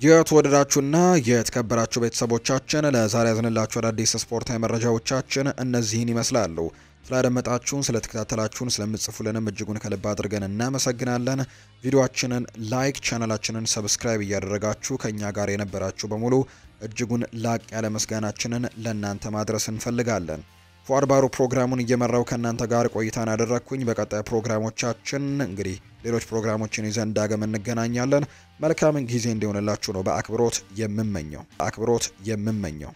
የተወደዳችሁና የተከበራችሁ ቤተሰቦቻችን ለዛሬ ያዝንላችሁ አዳዲስ ስፖርታዊ መረጃዎቻችን እነዚህን ይመስላሉ። ስላደመጣችሁን፣ ስለተከታተላችሁን፣ ስለምትጽፉልንም እጅጉን ከልብ አድርገን እናመሰግናለን። ቪዲዮአችንን ላይክ፣ ቻናላችንን ሰብስክራይብ እያደረጋችሁ ከኛ ጋር የነበራችሁ በሙሉ እጅጉን ላቅ ያለ ምስጋናችንን ለእናንተ ማድረስ እንፈልጋለን። ፉአድ ባሩ ፕሮግራሙን እየመራው ከእናንተ ጋር ቆይታን አደረግኩኝ። በቀጣይ ፕሮግራሞቻችን እንግዲህ ሌሎች ፕሮግራሞችን ይዘን ዳግም እንገናኛለን። መልካም ጊዜ እንዲሆንላችሁ ነው በአክብሮት የምመኘው።